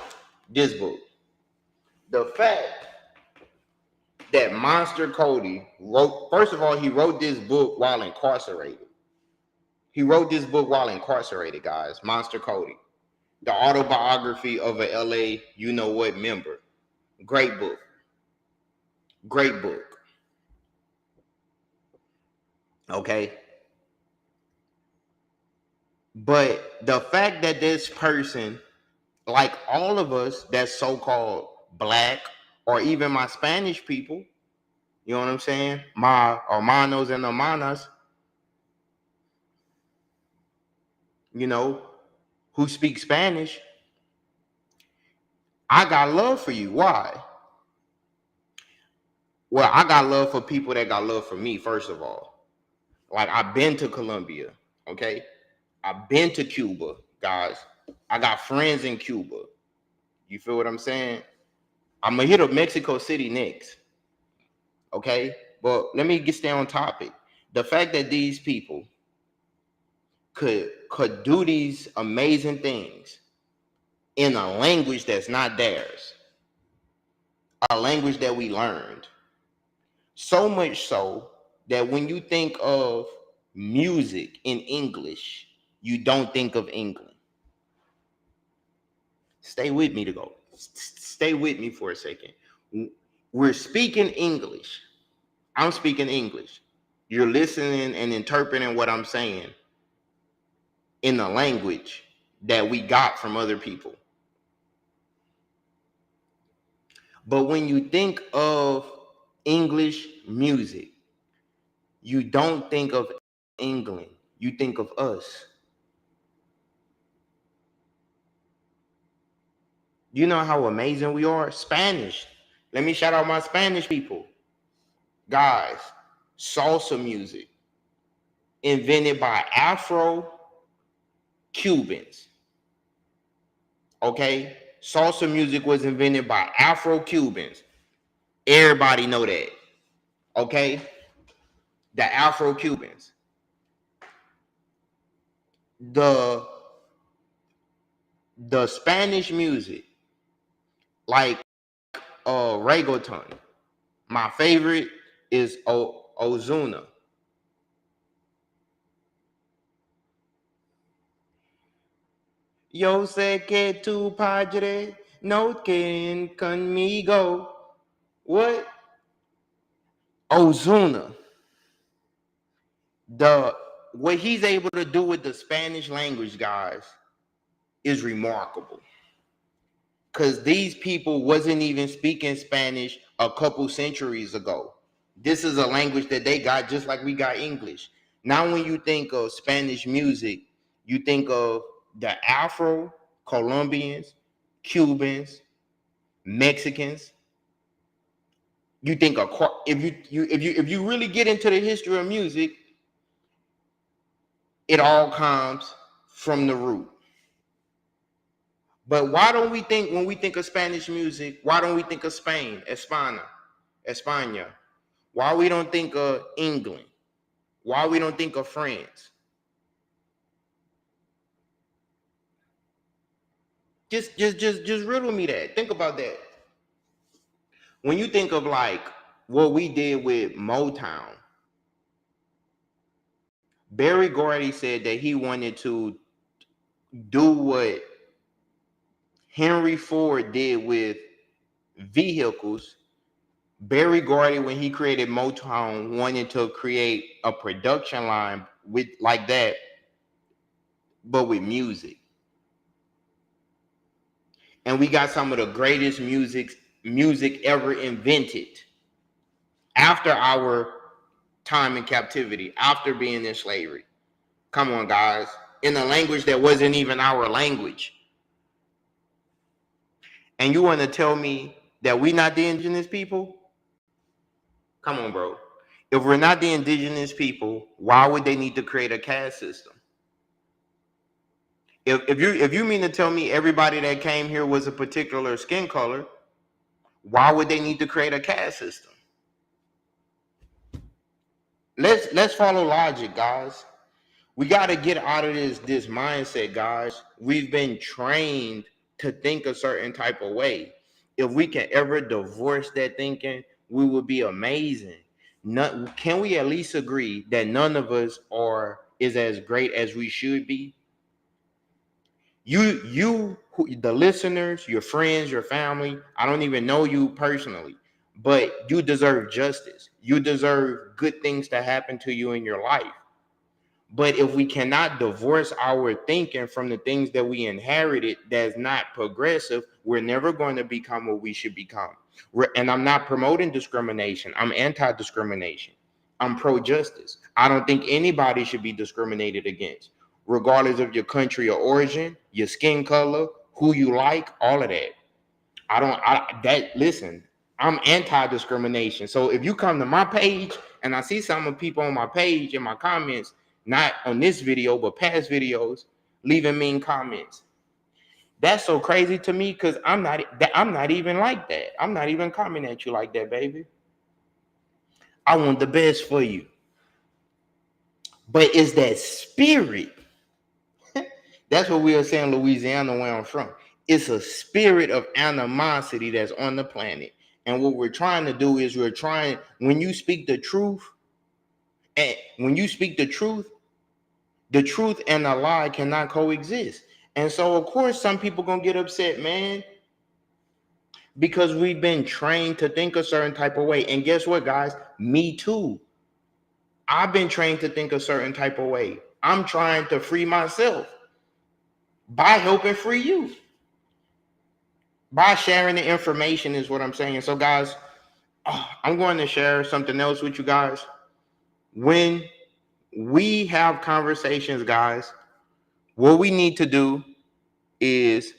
[SPEAKER 1] this book, the fact that Monster Cody wrote, first of all, he wrote this book while incarcerated. He wrote this book while incarcerated, guys. Monster Cody. The autobiography of a LA you know what member. Great book. Great book. Okay? But the fact that this person, like all of us that's so-called black, or even my Spanish people, you know what I'm saying? My hermanos and hermanas, you know, who speak Spanish, I got love for you. Why? Well, I got love for people that got love for me, first of all. Like, I've been to Colombia, okay? I've been to Cuba, guys. I got friends in Cuba. You feel what I'm saying? I'm going to hit up Mexico City next, okay? But let me stay on topic. The fact that these people could do these amazing things in a language that's not theirs, a language that we learned. So much so that when you think of music in English, you don't think of England. Stay with me to go. Stay with me for a second. We're speaking English. I'm speaking English. You're listening and interpreting what I'm saying in the language that we got from other people. But when you think of English music, you don't think of England. You think of us. You know how amazing we are? Spanish. Let me shout out my Spanish people. Guys, salsa music invented by Afro-Cubans. Okay? Salsa music was invented by Afro-Cubans. Everybody know that. Okay? The Afro-Cubans. The Spanish music, like reggaeton. My favorite is Ozuna. Yo sé que tu padre no quiere conmigo. What? Ozuna. What he's able to do with the Spanish language, guys, is remarkable. Because these people wasn't even speaking Spanish a couple centuries ago. This is a language that they got just like we got English. Now, when you think of Spanish music, you think of the Afro, Colombians, Cubans, Mexicans. You think of if you really get into the history of music, it all comes from the root. But why don't we think, when we think of Spanish music, why don't we think of Spain, España? Why we don't think of England? Why we don't think of France? Just riddle me that. Think about that. When you think of like what we did with Motown, Berry Gordy said that he wanted to do what Henry Ford did with vehicles. Berry Gordy, when he created Motown, wanted to create a production line with like that, but with music. And we got some of the greatest music ever invented after our time in captivity, after being in slavery. Come on, guys. In a language that wasn't even our language. And you want to tell me that we not the indigenous people? Come on, bro. If we're not the indigenous people, why would they need to create a caste system? If you mean to tell me everybody that came here was a particular skin color, why would they need to create a caste system? Let's follow logic, guys. We got to get out of this mindset, guys. We've been trained to think a certain type of way. If we can ever divorce that thinking, we would be amazing. Can we at least agree that none of us is as great as we should be? The listeners, your friends, your family, I don't even know you personally, but you deserve justice. You deserve good things to happen to you in your life. But if we cannot divorce our thinking from the things that we inherited that's not progressive, we're never going to become what we should become. And I'm not promoting discrimination. I'm anti-discrimination. I'm pro-justice. I don't think anybody should be discriminated against, regardless of your country or origin, your skin color, who you like, all of that. Listen, I'm anti-discrimination. So if you come to my page and I see some of people on my page in my comments, not on this video, but past videos, leaving mean comments, that's so crazy to me because I'm not even like that. I'm not even commenting at you like that, baby. I want the best for you. But it's that spirit. That's what we are saying, Louisiana, where I'm from. It's a spirit of animosity that's on the planet. And what we're trying to do is when you speak the truth, the truth and a lie cannot coexist. And so, of course, some people gonna get upset, man, because we've been trained to think a certain type of way. And guess what, guys? Me too. I've been trained to think a certain type of way. I'm trying to free myself by helping free you. By sharing the information is what I'm saying. So, guys, I'm going to share something else with you guys. When we have conversations, guys, what we need to do is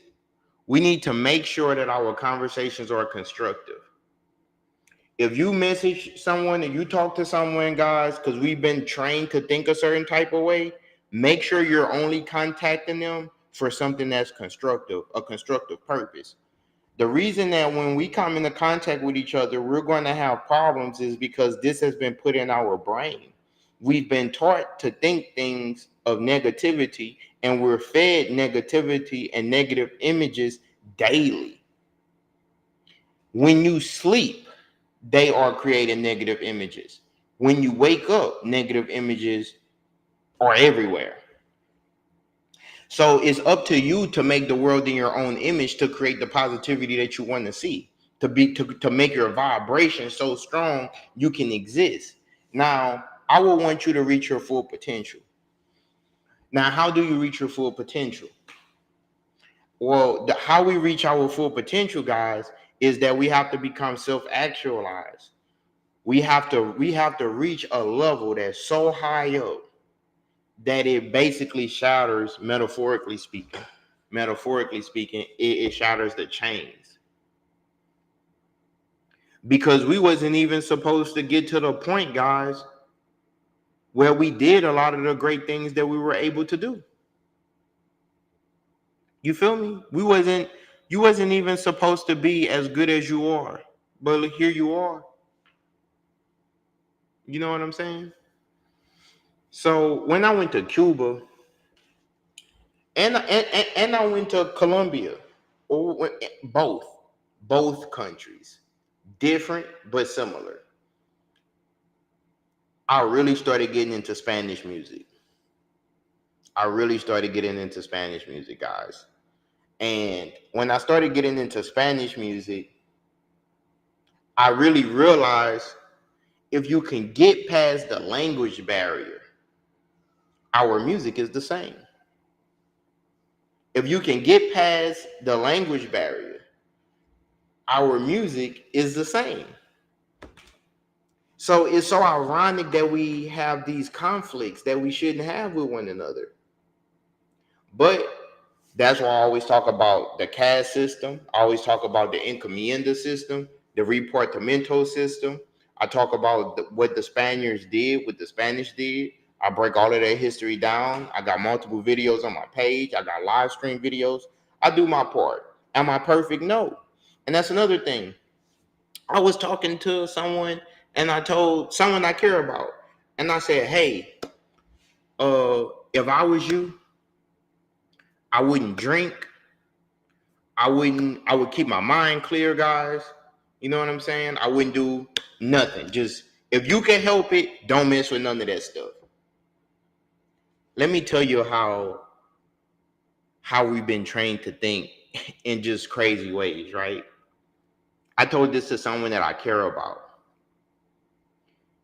[SPEAKER 1] we need to make sure that our conversations are constructive. If you message someone and you talk to someone, guys, because we've been trained to think a certain type of way, make sure you're only contacting them for something that's constructive, a constructive purpose. The reason that when we come into contact with each other, we're going to have problems is because this has been put in our brain. We've been taught to think things of negativity, and we're fed negativity and negative images daily. When you sleep, they are creating negative images. When you wake up, negative images are everywhere. So it's up to you to make the world in your own image, to create the positivity that you want to see, to make your vibration so strong you can exist. Now, I will want you to reach your full potential. Now, how do you reach your full potential? Well, how we reach our full potential, guys, is that we have to become self-actualized. We have to reach a level that's so high up that it basically shatters, metaphorically speaking, it shatters the chains. Because we wasn't even supposed to get to the point, guys, where we did a lot of the great things that we were able to do. You feel me? You wasn't even supposed to be as good as you are, but here you are. You know what I'm saying? So when I went to Cuba and I went to Colombia, Or both countries, different but similar. I really started getting into Spanish music. Guys. And when I started getting into Spanish music, I really realized if you can get past the language barrier, our music is the same. If you can get past the language barrier, our music is the same. So it's so ironic that we have these conflicts that we shouldn't have with one another. But that's why I always talk about the caste system. I always talk about the encomienda system, the repartimento system. I talk about what the Spaniards did, what the Spanish did. I break all of that history down. I got multiple videos on my page. I got live stream videos. I do my part. Am I perfect? No. And that's another thing. I was talking to someone and I told someone I care about. And I said, hey, if I was you, I wouldn't drink. I would keep my mind clear, guys. You know what I'm saying? I wouldn't do nothing. Just if you can help it, don't mess with none of that stuff. Let me tell you how we've been trained to think in just crazy ways, right? I told this to someone that I care about.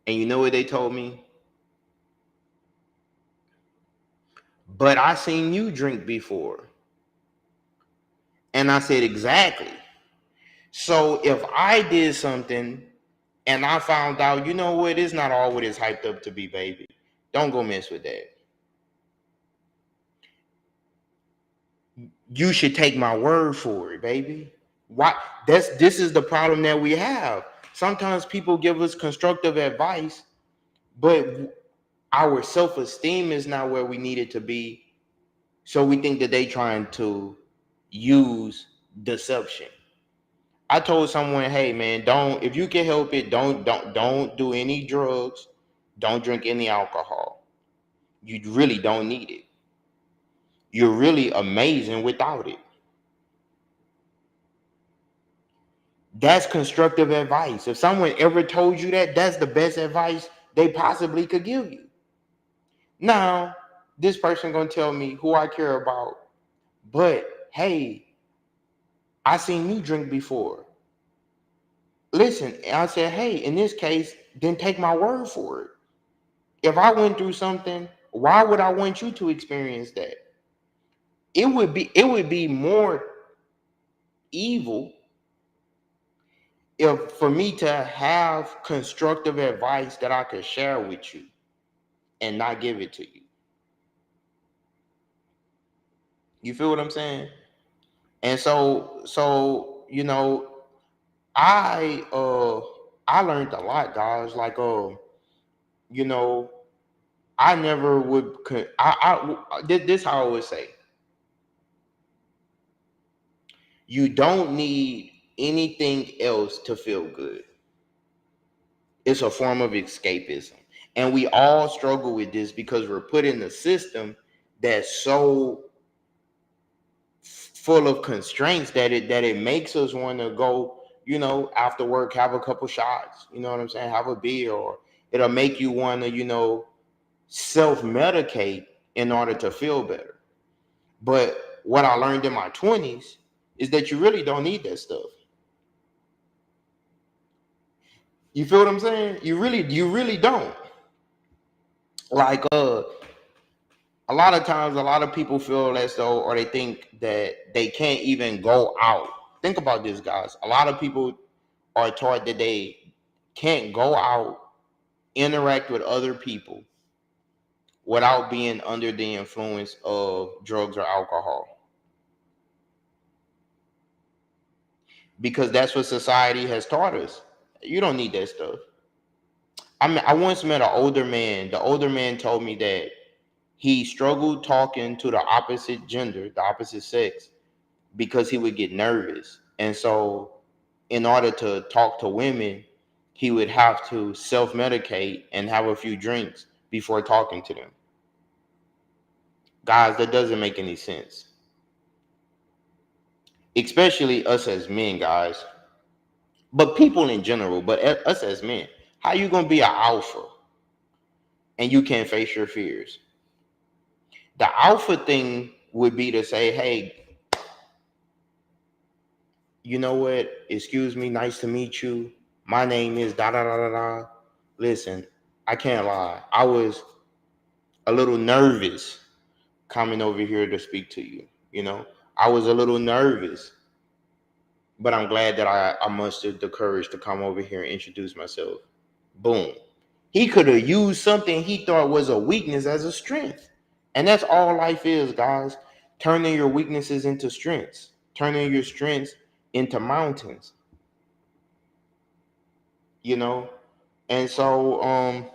[SPEAKER 1] And you know what they told me? But I seen you drink before. And I said, exactly. So if I did something and I found out, you know what, it's not all what it's hyped up to be, baby. Don't go mess with that. You should take my word for it, baby. Why? This is the problem that we have. Sometimes people give us constructive advice, but our self-esteem is not where we need it to be. So we think that they trying to use deception. I told someone, hey man, if you can help it, don't do any drugs, don't drink any alcohol. You really don't need it. You're really amazing without it. That's constructive advice. If someone ever told you that, that's the best advice they possibly could give you. Now, this person gonna tell me who I care about, but hey, I seen you drink before. Listen, I said, hey, in this case, then take my word for it. If I went through something, why would I want you to experience that? It would be more evil if for me to have constructive advice that I could share with you and not give it to you. You feel what I'm saying? And so I I learned a lot, guys. Like you know, I never would. This how I would say. You don't need anything else to feel good. It's a form of escapism, and we all struggle with this because we're put in a system that's so full of constraints that it makes us want to go, after work, have a couple shots, you know what I'm saying, have a beer, or it'll make you want to, self-medicate in order to feel better. But what I learned in my 20s is that you really don't need that stuff. You feel what I'm saying? You really don't. Like a lot of times, a lot of people feel as though, or they think that they can't even go out. Think about this, guys. A lot of people are taught that they can't go out, interact with other people without being under the influence of drugs or alcohol. Because that's what society has taught us. You don't need that stuff. I once met an older man. The older man told me that he struggled talking to the opposite gender, the opposite sex, because he would get nervous. And so in order to talk to women, he would have to self-medicate and have a few drinks before talking to them. Guys, that doesn't make any sense. especially us as men, guys, but people in general, but us as men. How you gonna be an alpha and you can't face your fears? The alpha thing would be to say, hey, you know what? Excuse me, nice to meet you. My name is da da da da da. Listen, I can't lie. I was a little nervous coming over here to speak to you. You know, I was a little nervous, but I'm glad that I mustered the courage to come over here and introduce myself. Boom. He could have used something he thought was a weakness as a strength. And that's all life is, guys. Turning your weaknesses into strengths, turning your strengths into mountains, you know? And so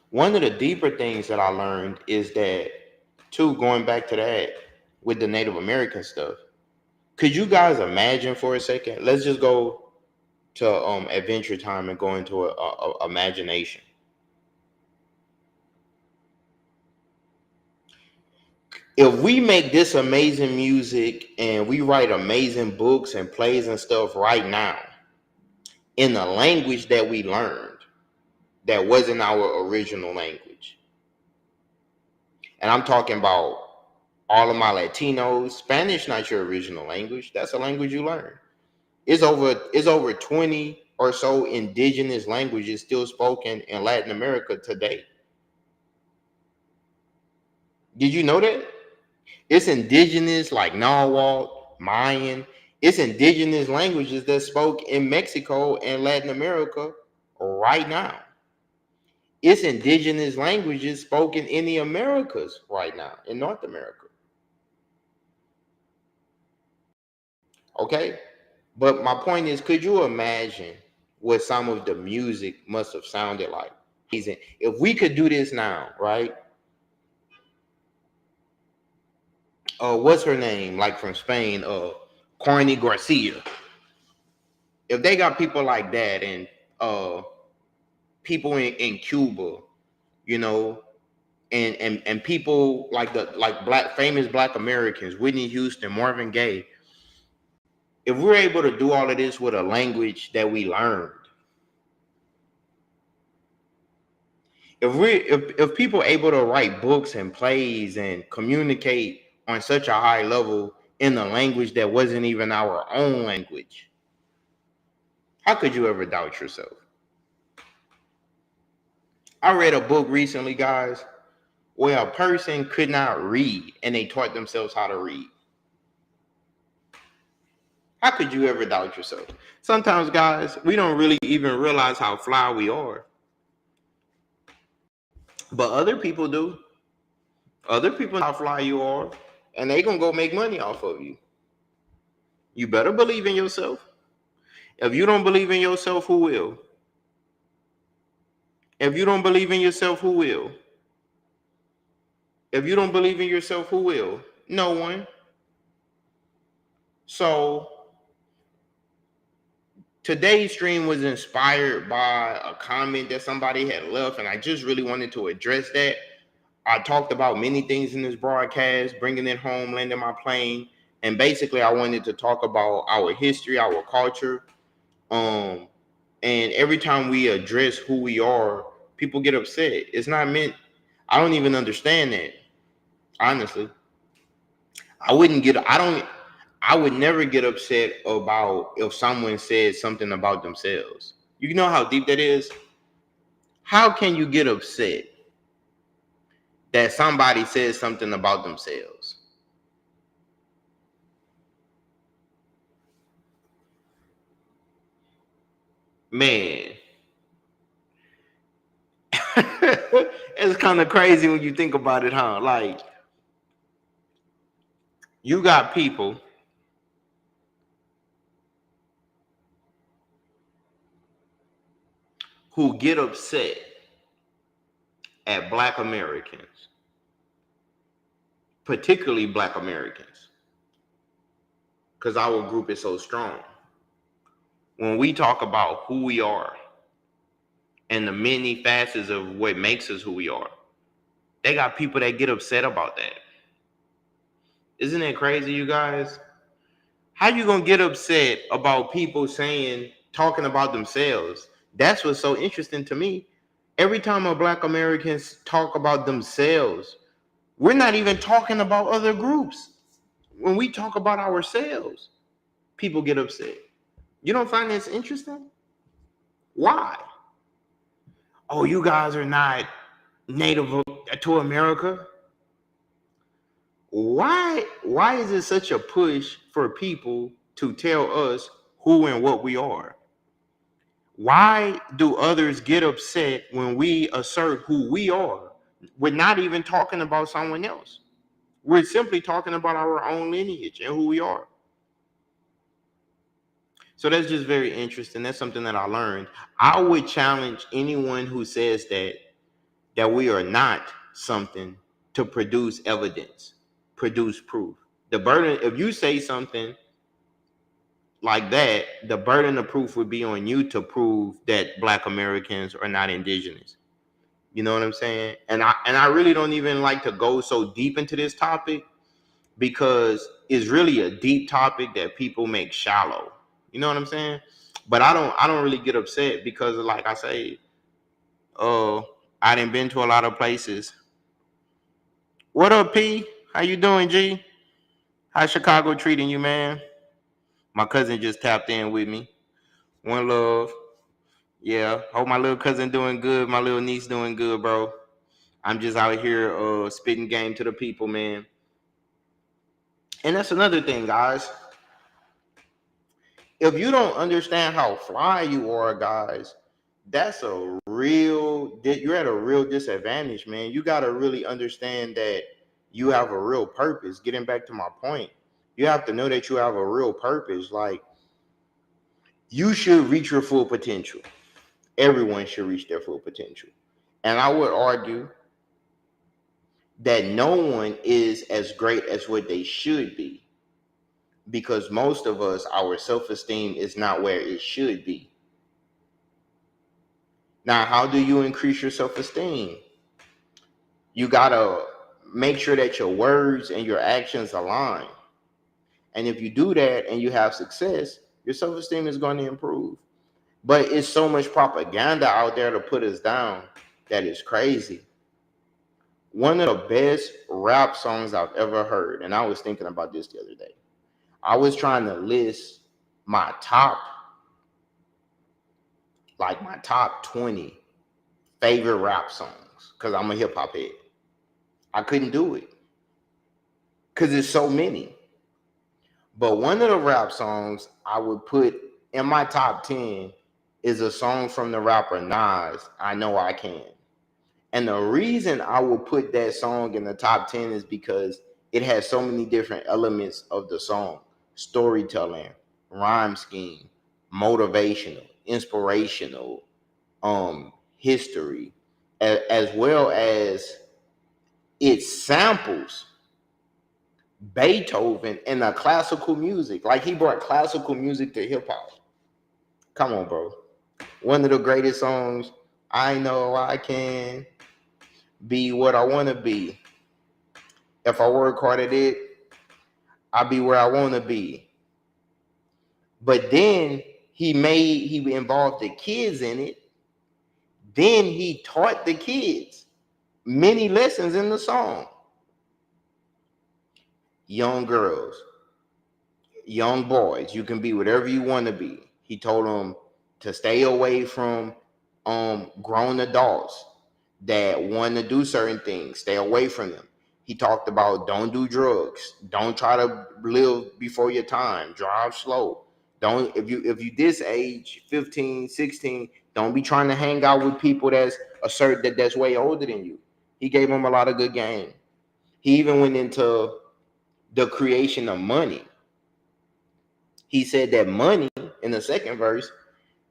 [SPEAKER 1] one of the deeper things that I learned is that, too, going back to that with the Native American stuff, could you guys imagine for a second? Let's just go to Adventure Time and go into a imagination. If we make this amazing music and we write amazing books and plays and stuff right now in the language that we learned that wasn't our original language, and I'm talking about all of my Latinos, Spanish not your original language, that's a language you learn. It's over 20 or so indigenous languages still spoken in Latin America today. Did you know that? It's indigenous like Nahuatl, Mayan. It's indigenous languages that spoke in Mexico and Latin America right now. It's indigenous languages spoken in the Americas right now, in North America. Okay? But my point is, could you imagine what some of the music must have sounded like? If we could do this now, right? What's her name? Like from Spain, Corny Garcia. If they got people like that and people in Cuba, you know, and people like black famous black Americans, Whitney Houston, Marvin Gaye, if we're able to do all of this with a language that we learned, if people are able to write books and plays and communicate on such a high level in a language that wasn't even our own language, how could you ever doubt yourself? I read a book recently, guys, where a person could not read and they taught themselves how to read. How could you ever doubt yourself? Sometimes, guys, we don't really even realize how fly we are. But other people do. Other people know how fly you are, and they gonna go make money off of you. You better believe in yourself. If you don't believe in yourself, who will? If you don't believe in yourself, who will? If you don't believe in yourself, who will? No one. So today's stream was inspired by a comment that somebody had left, and I just really wanted to address that. I talked about many things in this broadcast, bringing it home, landing my plane, and basically I wanted to talk about our history, our culture, and every time we address who we are, people get upset. It's not meant. I don't even understand that, honestly. I wouldn't get. I don't. I would never get upset about if someone says something about themselves. You know how deep that is? How can you get upset that somebody says something about themselves? Man, it's kind of crazy when you think about it, huh? Like, you got people who get upset at Black Americans, particularly Black Americans, because our group is so strong. When we talk about who we are and the many facets of what makes us who we are, they got people that get upset about that. Isn't it crazy, you guys? How you gonna get upset about people talking about themselves? That's what's so interesting to me. Every time a Black Americans talk about themselves, we're not even talking about other groups. When we talk about ourselves, people get upset. You don't find this interesting? Why? Oh, you guys are not native to America. Why is it such a push for people to tell us who and what we are? Why do others get upset when we assert who we are? We're not even talking about someone else. We're simply talking about our own lineage and who we are. So that's just very interesting. That's something that I learned. I would challenge anyone who says that we are not something to produce evidence, produce proof. The burden, if you say something like that, the burden of proof would be on you to prove that Black Americans are not indigenous. You know what I'm saying? And I really don't even like to go so deep into this topic because it's really a deep topic that people make shallow. You know what I'm saying? But I don't really get upset because like I say, I done been to a lot of places. What up, P? How you doing, G? How's Chicago treating you, man? My cousin just tapped in with me. One love. Yeah. Hope my little cousin doing good. My little niece doing good, bro. I'm just out here spitting game to the people, man. And that's another thing, guys. If you don't understand how fly you are, guys, you're at a real disadvantage, man. You got to really understand that you have a real purpose. Getting back to my point, you have to know that you have a real purpose. Like, you should reach your full potential. Everyone should reach their full potential. And I would argue that no one is as great as what they should be, because most of us, our self-esteem is not where it should be. Now, how do you increase your self-esteem? You gotta make sure that your words and your actions align. And if you do that and you have success, your self-esteem is going to improve. But it's so much propaganda out there to put us down that is crazy. One of the best rap songs I've ever heard, and I was thinking about this the other day. I was trying to list my top 20 favorite rap songs because I'm a hip hop head. I couldn't do it because there's so many. But one of the rap songs I would put in my top 10 is a song from the rapper Nas, I Know I Can. And the reason I would put that song in the top 10 is because it has so many different elements of the song: storytelling, rhyme scheme, motivational, inspirational, history, as well as it samples Beethoven and the classical music. Like, he brought classical music to hip hop. Come on, bro. One of the greatest songs. I know I can be what I want to be. If I work hard at it, I'll be where I want to be. But then he involved the kids in it. Then he taught the kids many lessons in the song. Young girls, young boys, you can be whatever you want to be. He told them to stay away from grown adults that want to do certain things. Stay away from them. He talked about don't do drugs. Don't try to live before your time. Drive slow. Don't if you this age, 15, 16, don't be trying to hang out with people that's way older than you. He gave them a lot of good game. He even went into the creation of money. He said that money, in the second verse,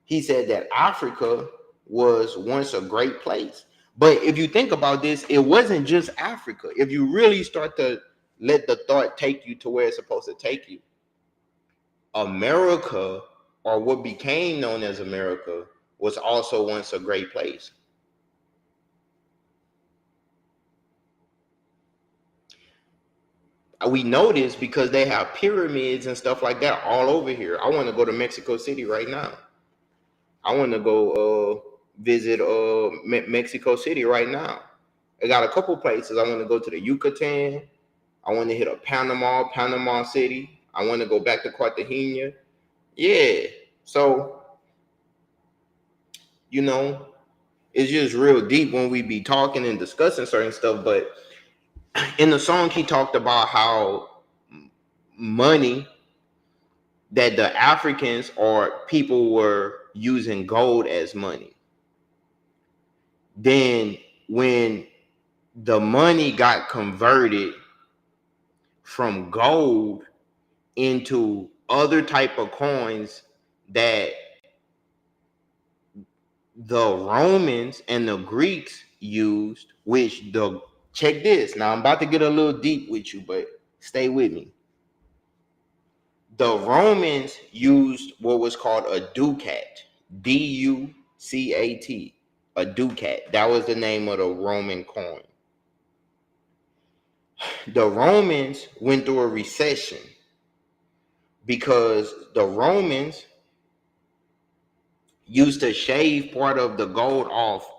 [SPEAKER 1] he said that Africa was once a great place. But if you think about this, it wasn't just Africa. If you really start to let the thought take you to where it's supposed to take you, America, or what became known as America, was also once a great place. We know this because they have pyramids and stuff like that all over here. I want to go to Mexico City right now. I want to go visit Mexico City right now. I got a couple places. I want to go to the Yucatan. I want to hit a Panama City. I want to go back to Cartagena. Yeah. So, you know, it's just real deep when we be talking and discussing certain stuff. But in the song, he talked about how money, that the Africans or people were using gold as money. Then when the money got converted from gold into other type of coins that the Romans and the Greeks used, which the check this. Now I'm about to get a little deep with you, but stay with me. The Romans used what was called a ducat, Ducat, a ducat. That was the name of the Roman coin. The Romans went through a recession because the Romans used to shave part of the gold off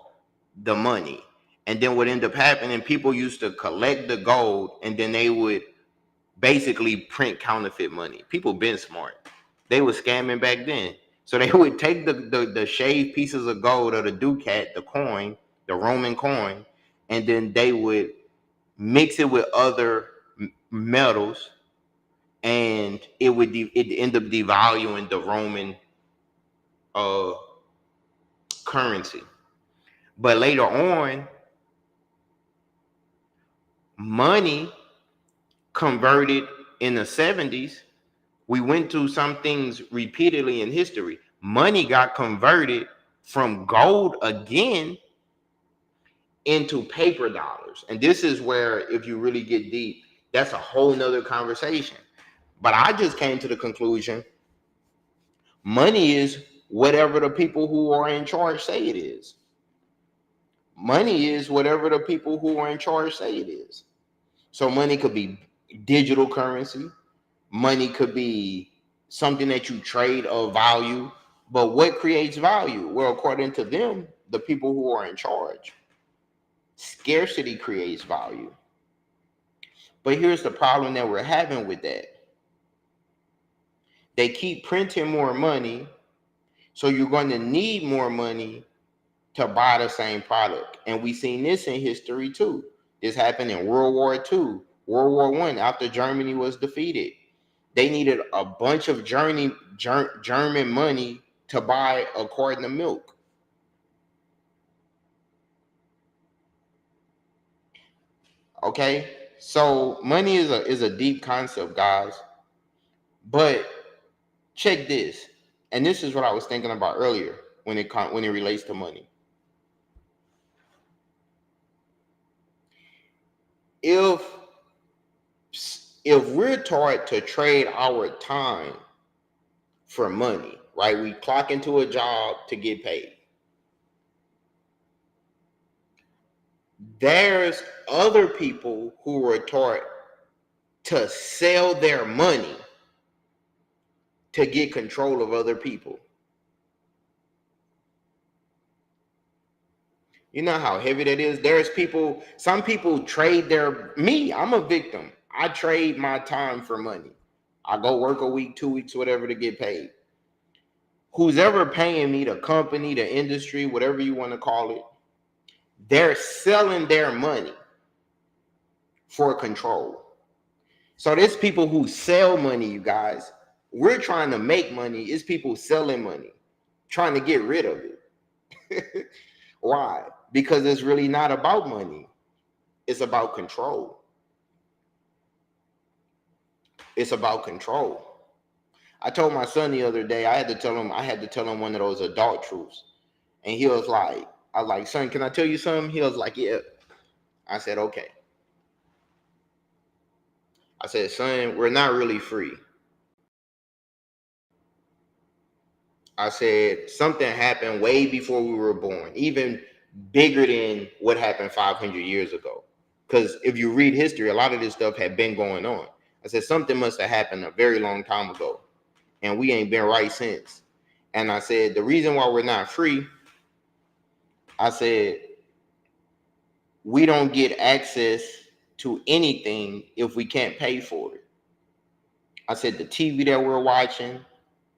[SPEAKER 1] the money. And then what ended up happening, people used to collect the gold and then they would basically print counterfeit money. People been smart. They were scamming back then. So they would take the shaved pieces of gold of the ducat, the coin, the Roman coin, and then they would mix it with other metals, and it end up devaluing the Roman currency. But later on, money converted in the 70s. We went through some things repeatedly in history. Money got converted from gold again into paper dollars. And this is where, if you really get deep, that's a whole nother conversation. But I just came to the conclusion, money is whatever the people who are in charge say it is. Money is whatever the people who are in charge say it is. So money could be digital currency. Money could be something that you trade of value. But what creates value? Well, according to them, the people who are in charge, scarcity creates value. But here's the problem that we're having with that. They keep printing more money, so you're going to need more money to buy the same product. And we've seen this in history too. This happened in World War II, World War I, after Germany was defeated. They needed a bunch of German money to buy a carton of milk. Okay, so money is a deep concept, guys. But check this, and this is what I was thinking about earlier when it relates to money. If we're taught to trade our time for money, right? We clock into a job to get paid. There's other people who are taught to sell their money to get control of other people. You know how heavy that is? There's people, some people trade I'm a victim. I trade my time for money. I go work a week, 2 weeks, whatever, to get paid. Who's ever paying me, the company, the industry, whatever you want to call it, they're selling their money for control. So there's people who sell money, you guys. We're trying to make money. It's people selling money, trying to get rid of it. Why? Because it's really not about money. It's about control. It's about control. I told my son the other day, I had to tell him one of those adult truths. And he was like, I was like, son, can I tell you something? He was like, yeah. I said, okay. I said, son, we're not really free. I said, something happened way before we were born, even bigger than what happened 500 years ago. Because if you read history, a lot of this stuff had been going on. I said, something must have happened a very long time ago, and we ain't been right since. And I said, the reason why we're not free, I said, we don't get access to anything if we can't pay for it. I said, the TV that we're watching,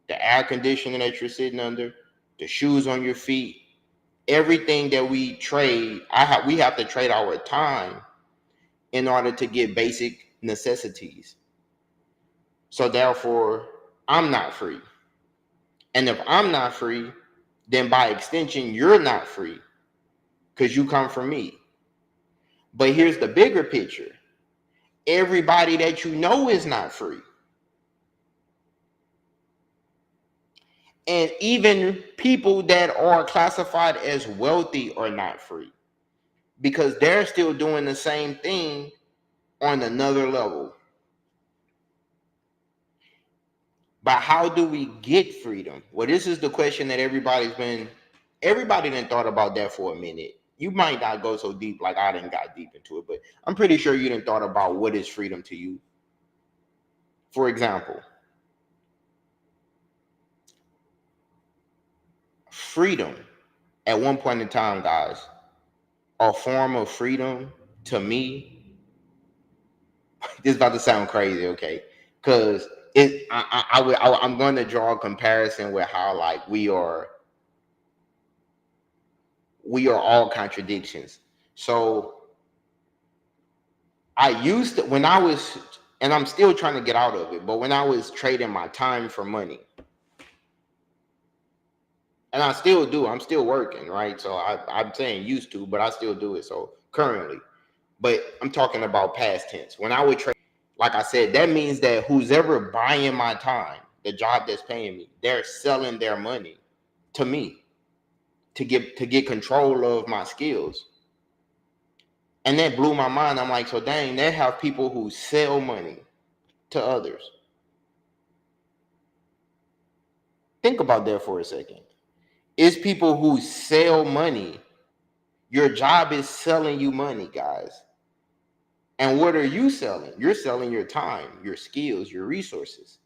[SPEAKER 1] the air conditioner that you're sitting under, the shoes on your feet, everything that we trade, we have to trade our time in order to get basic necessities. So therefore, I'm not free. And if I'm not free, then by extension, you're not free because you come from me. But here's the bigger picture. Everybody that you know is not free. And even people that are classified as wealthy are not free because they're still doing the same thing on another level. But how do we get freedom? Well, this is the question that everybody done thought about that for a minute. You might not go so deep like I didn't got deep into it, but I'm pretty sure you didn't thought about what is freedom to you. For example, freedom at one point in time, guys, a form of freedom to me, this is about to sound crazy, okay? Because I'm going to draw a comparison with how like we are all contradictions. So I used to, when I was, and I'm still trying to get out of it, but when I was trading my time for money, and I still do, I'm still working, right? So I'm saying used to, but I still do it. So currently, but I'm talking about past tense. When I would trade, like I said, that means that who's ever buying my time, the job that's paying me, they're selling their money to me to get control of my skills. And that blew my mind. I'm like, so dang, they have people who sell money to others. Think about that for a second. It's people who sell money. Your job is selling you money, guys. And what are you selling? You're selling your time, your skills, your resources.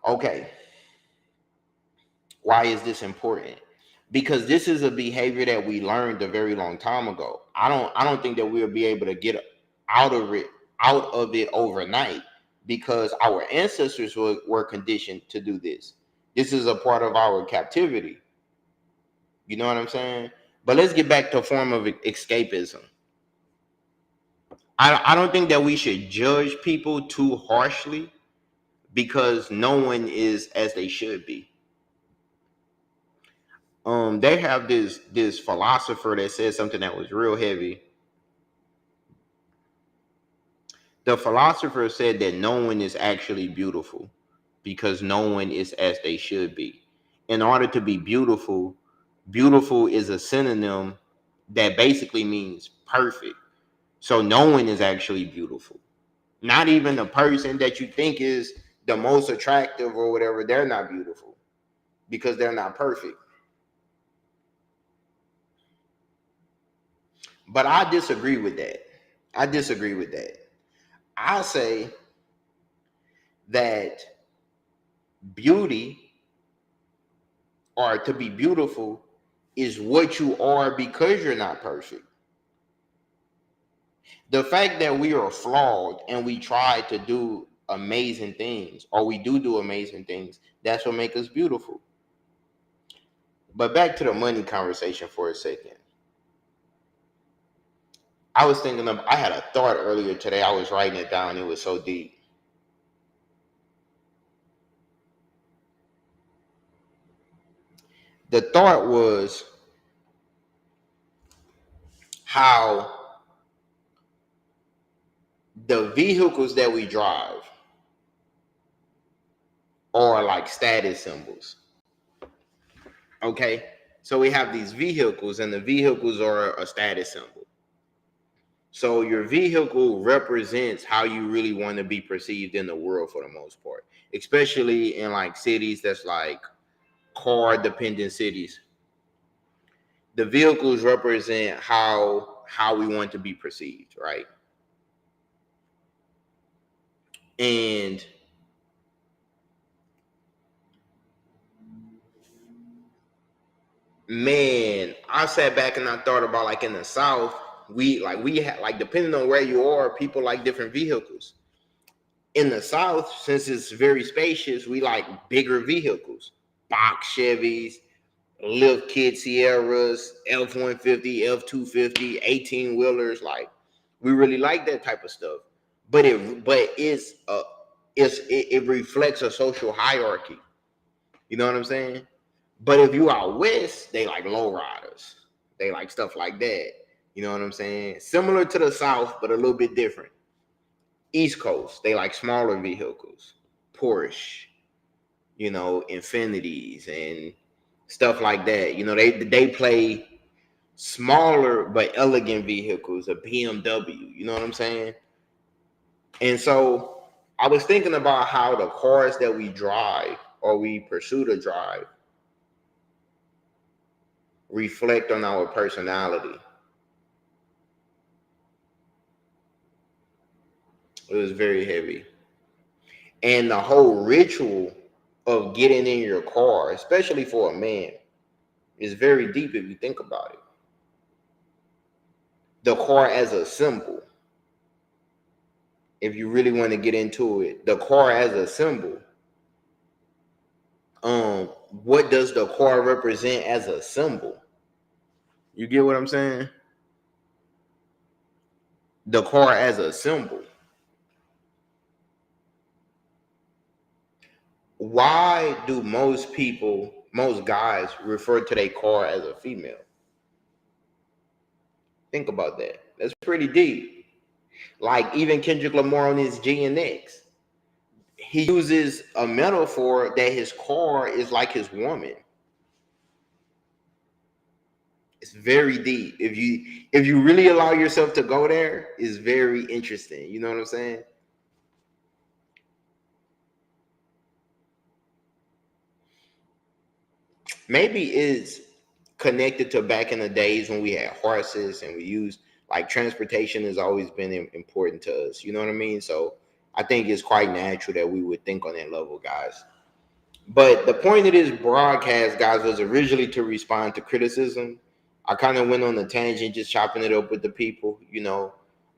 [SPEAKER 1] Okay. Why is this important? Because this is a behavior that we learned a very long time ago. I don't think that we'll be able to get out of it overnight because our ancestors were conditioned to do this. This is a part of our captivity. You know what I'm saying? But let's get back to a form of escapism. I don't think that we should judge people too harshly because no one is as they should be. They have this philosopher that said something that was real heavy. The philosopher said that no one is actually beautiful because no one is as they should be. In order to be beautiful, beautiful is a synonym that basically means perfect. So no one is actually beautiful. Not even the person that you think is the most attractive or whatever, they're not beautiful because they're not perfect. But I disagree with that. I disagree with that. I say that beauty or to be beautiful is what you are because you're not perfect. The fact that we are flawed and we try to do amazing things or we do amazing things, that's what makes us beautiful. But back to the money conversation for a second. I had a thought earlier today. I was writing it down. It was so deep. The thought was how the vehicles that we drive are like status symbols. Okay? So we have these vehicles, and the vehicles are a status symbol. So your vehicle represents how you really want to be perceived in the world for the most part, especially in like cities that's like car dependent cities. The vehicles represent how we want to be perceived, right? And man, I sat back and I thought about, like, in the South, we had, like, depending on where you are, people like different vehicles. In the South, since it's very spacious, we like bigger vehicles, box Chevys, lift kit Sierras, F-150, F-250, 18-wheelers. Like, we really like that type of stuff. But it reflects a social hierarchy. You know what I'm saying? But if you out west, they like lowriders. They like stuff like that. You know what I'm saying? Similar to the South, but a little bit different. East Coast, they like smaller vehicles, Porsche, Infinities and stuff like that. They play smaller but elegant vehicles, a BMW. You know what I'm saying? And so I was thinking about how the cars that we drive or we pursue to drive reflect on our personality. It was very heavy. And the whole ritual of getting in your car, especially for a man, is very deep if you think about it. The car as a symbol, if you really want to get into it, the car as a symbol. What does the car represent as a symbol? You get what I'm saying? The car as a symbol. Why do most guys refer to their car as a female? Think about that. That's pretty deep. Like, even Kendrick Lamar on his G and X, he uses a metaphor that his car is like his woman. It's very deep. If you really allow yourself to go there, it's very interesting. You know what I'm saying? Maybe it's connected to back in the days when we had horses and we used, like, transportation has always been important to us. You know what I mean? So I think it's quite natural that we would think on that level, guys. But the point of this broadcast, guys, was originally to respond to criticism. I kind of went on a tangent, just chopping it up with the people.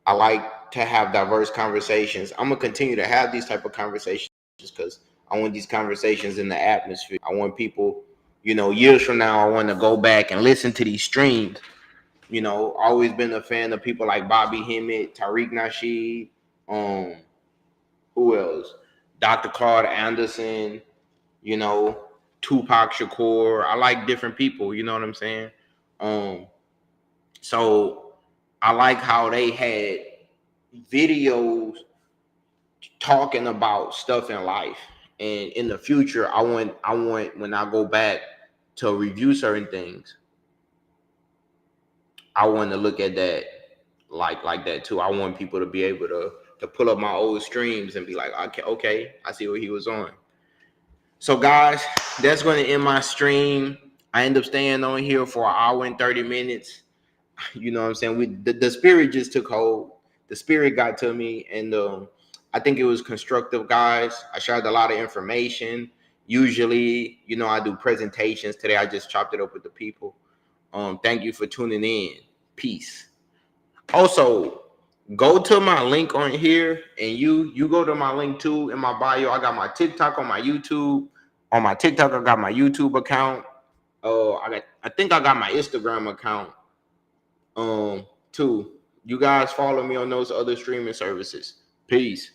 [SPEAKER 1] I like to have diverse conversations. I'm gonna continue to have these type of conversations because I want these conversations in the atmosphere. I want people, years from now, I want to go back and listen to these streams. Always been a fan of people like Bobby Hemmett, Tariq Nasheed, who else? Dr. Claude Anderson, you know, Tupac Shakur. I like different people, you know what I'm saying? So I like how they had videos talking about stuff in life. And in the future, I want when I go back to review certain things, I want to look at that like that too. I want people to be able to pull up my old streams and be like, okay, I see what he was on. So guys, that's going to end my stream. I end up staying on here for an hour and 30 minutes. You know what I'm saying? The spirit just took hold. The spirit got to me, and I think it was constructive, guys. I shared a lot of information. Usually, I do presentations. Today, I just chopped it up with the people. Thank you for tuning in. Peace. Also, go to my link on here, and you go to my link too in my bio. I got my TikTok on my YouTube. On my TikTok, I got my YouTube account. I think I got my Instagram account. Too. You guys follow me on those other streaming services. Peace.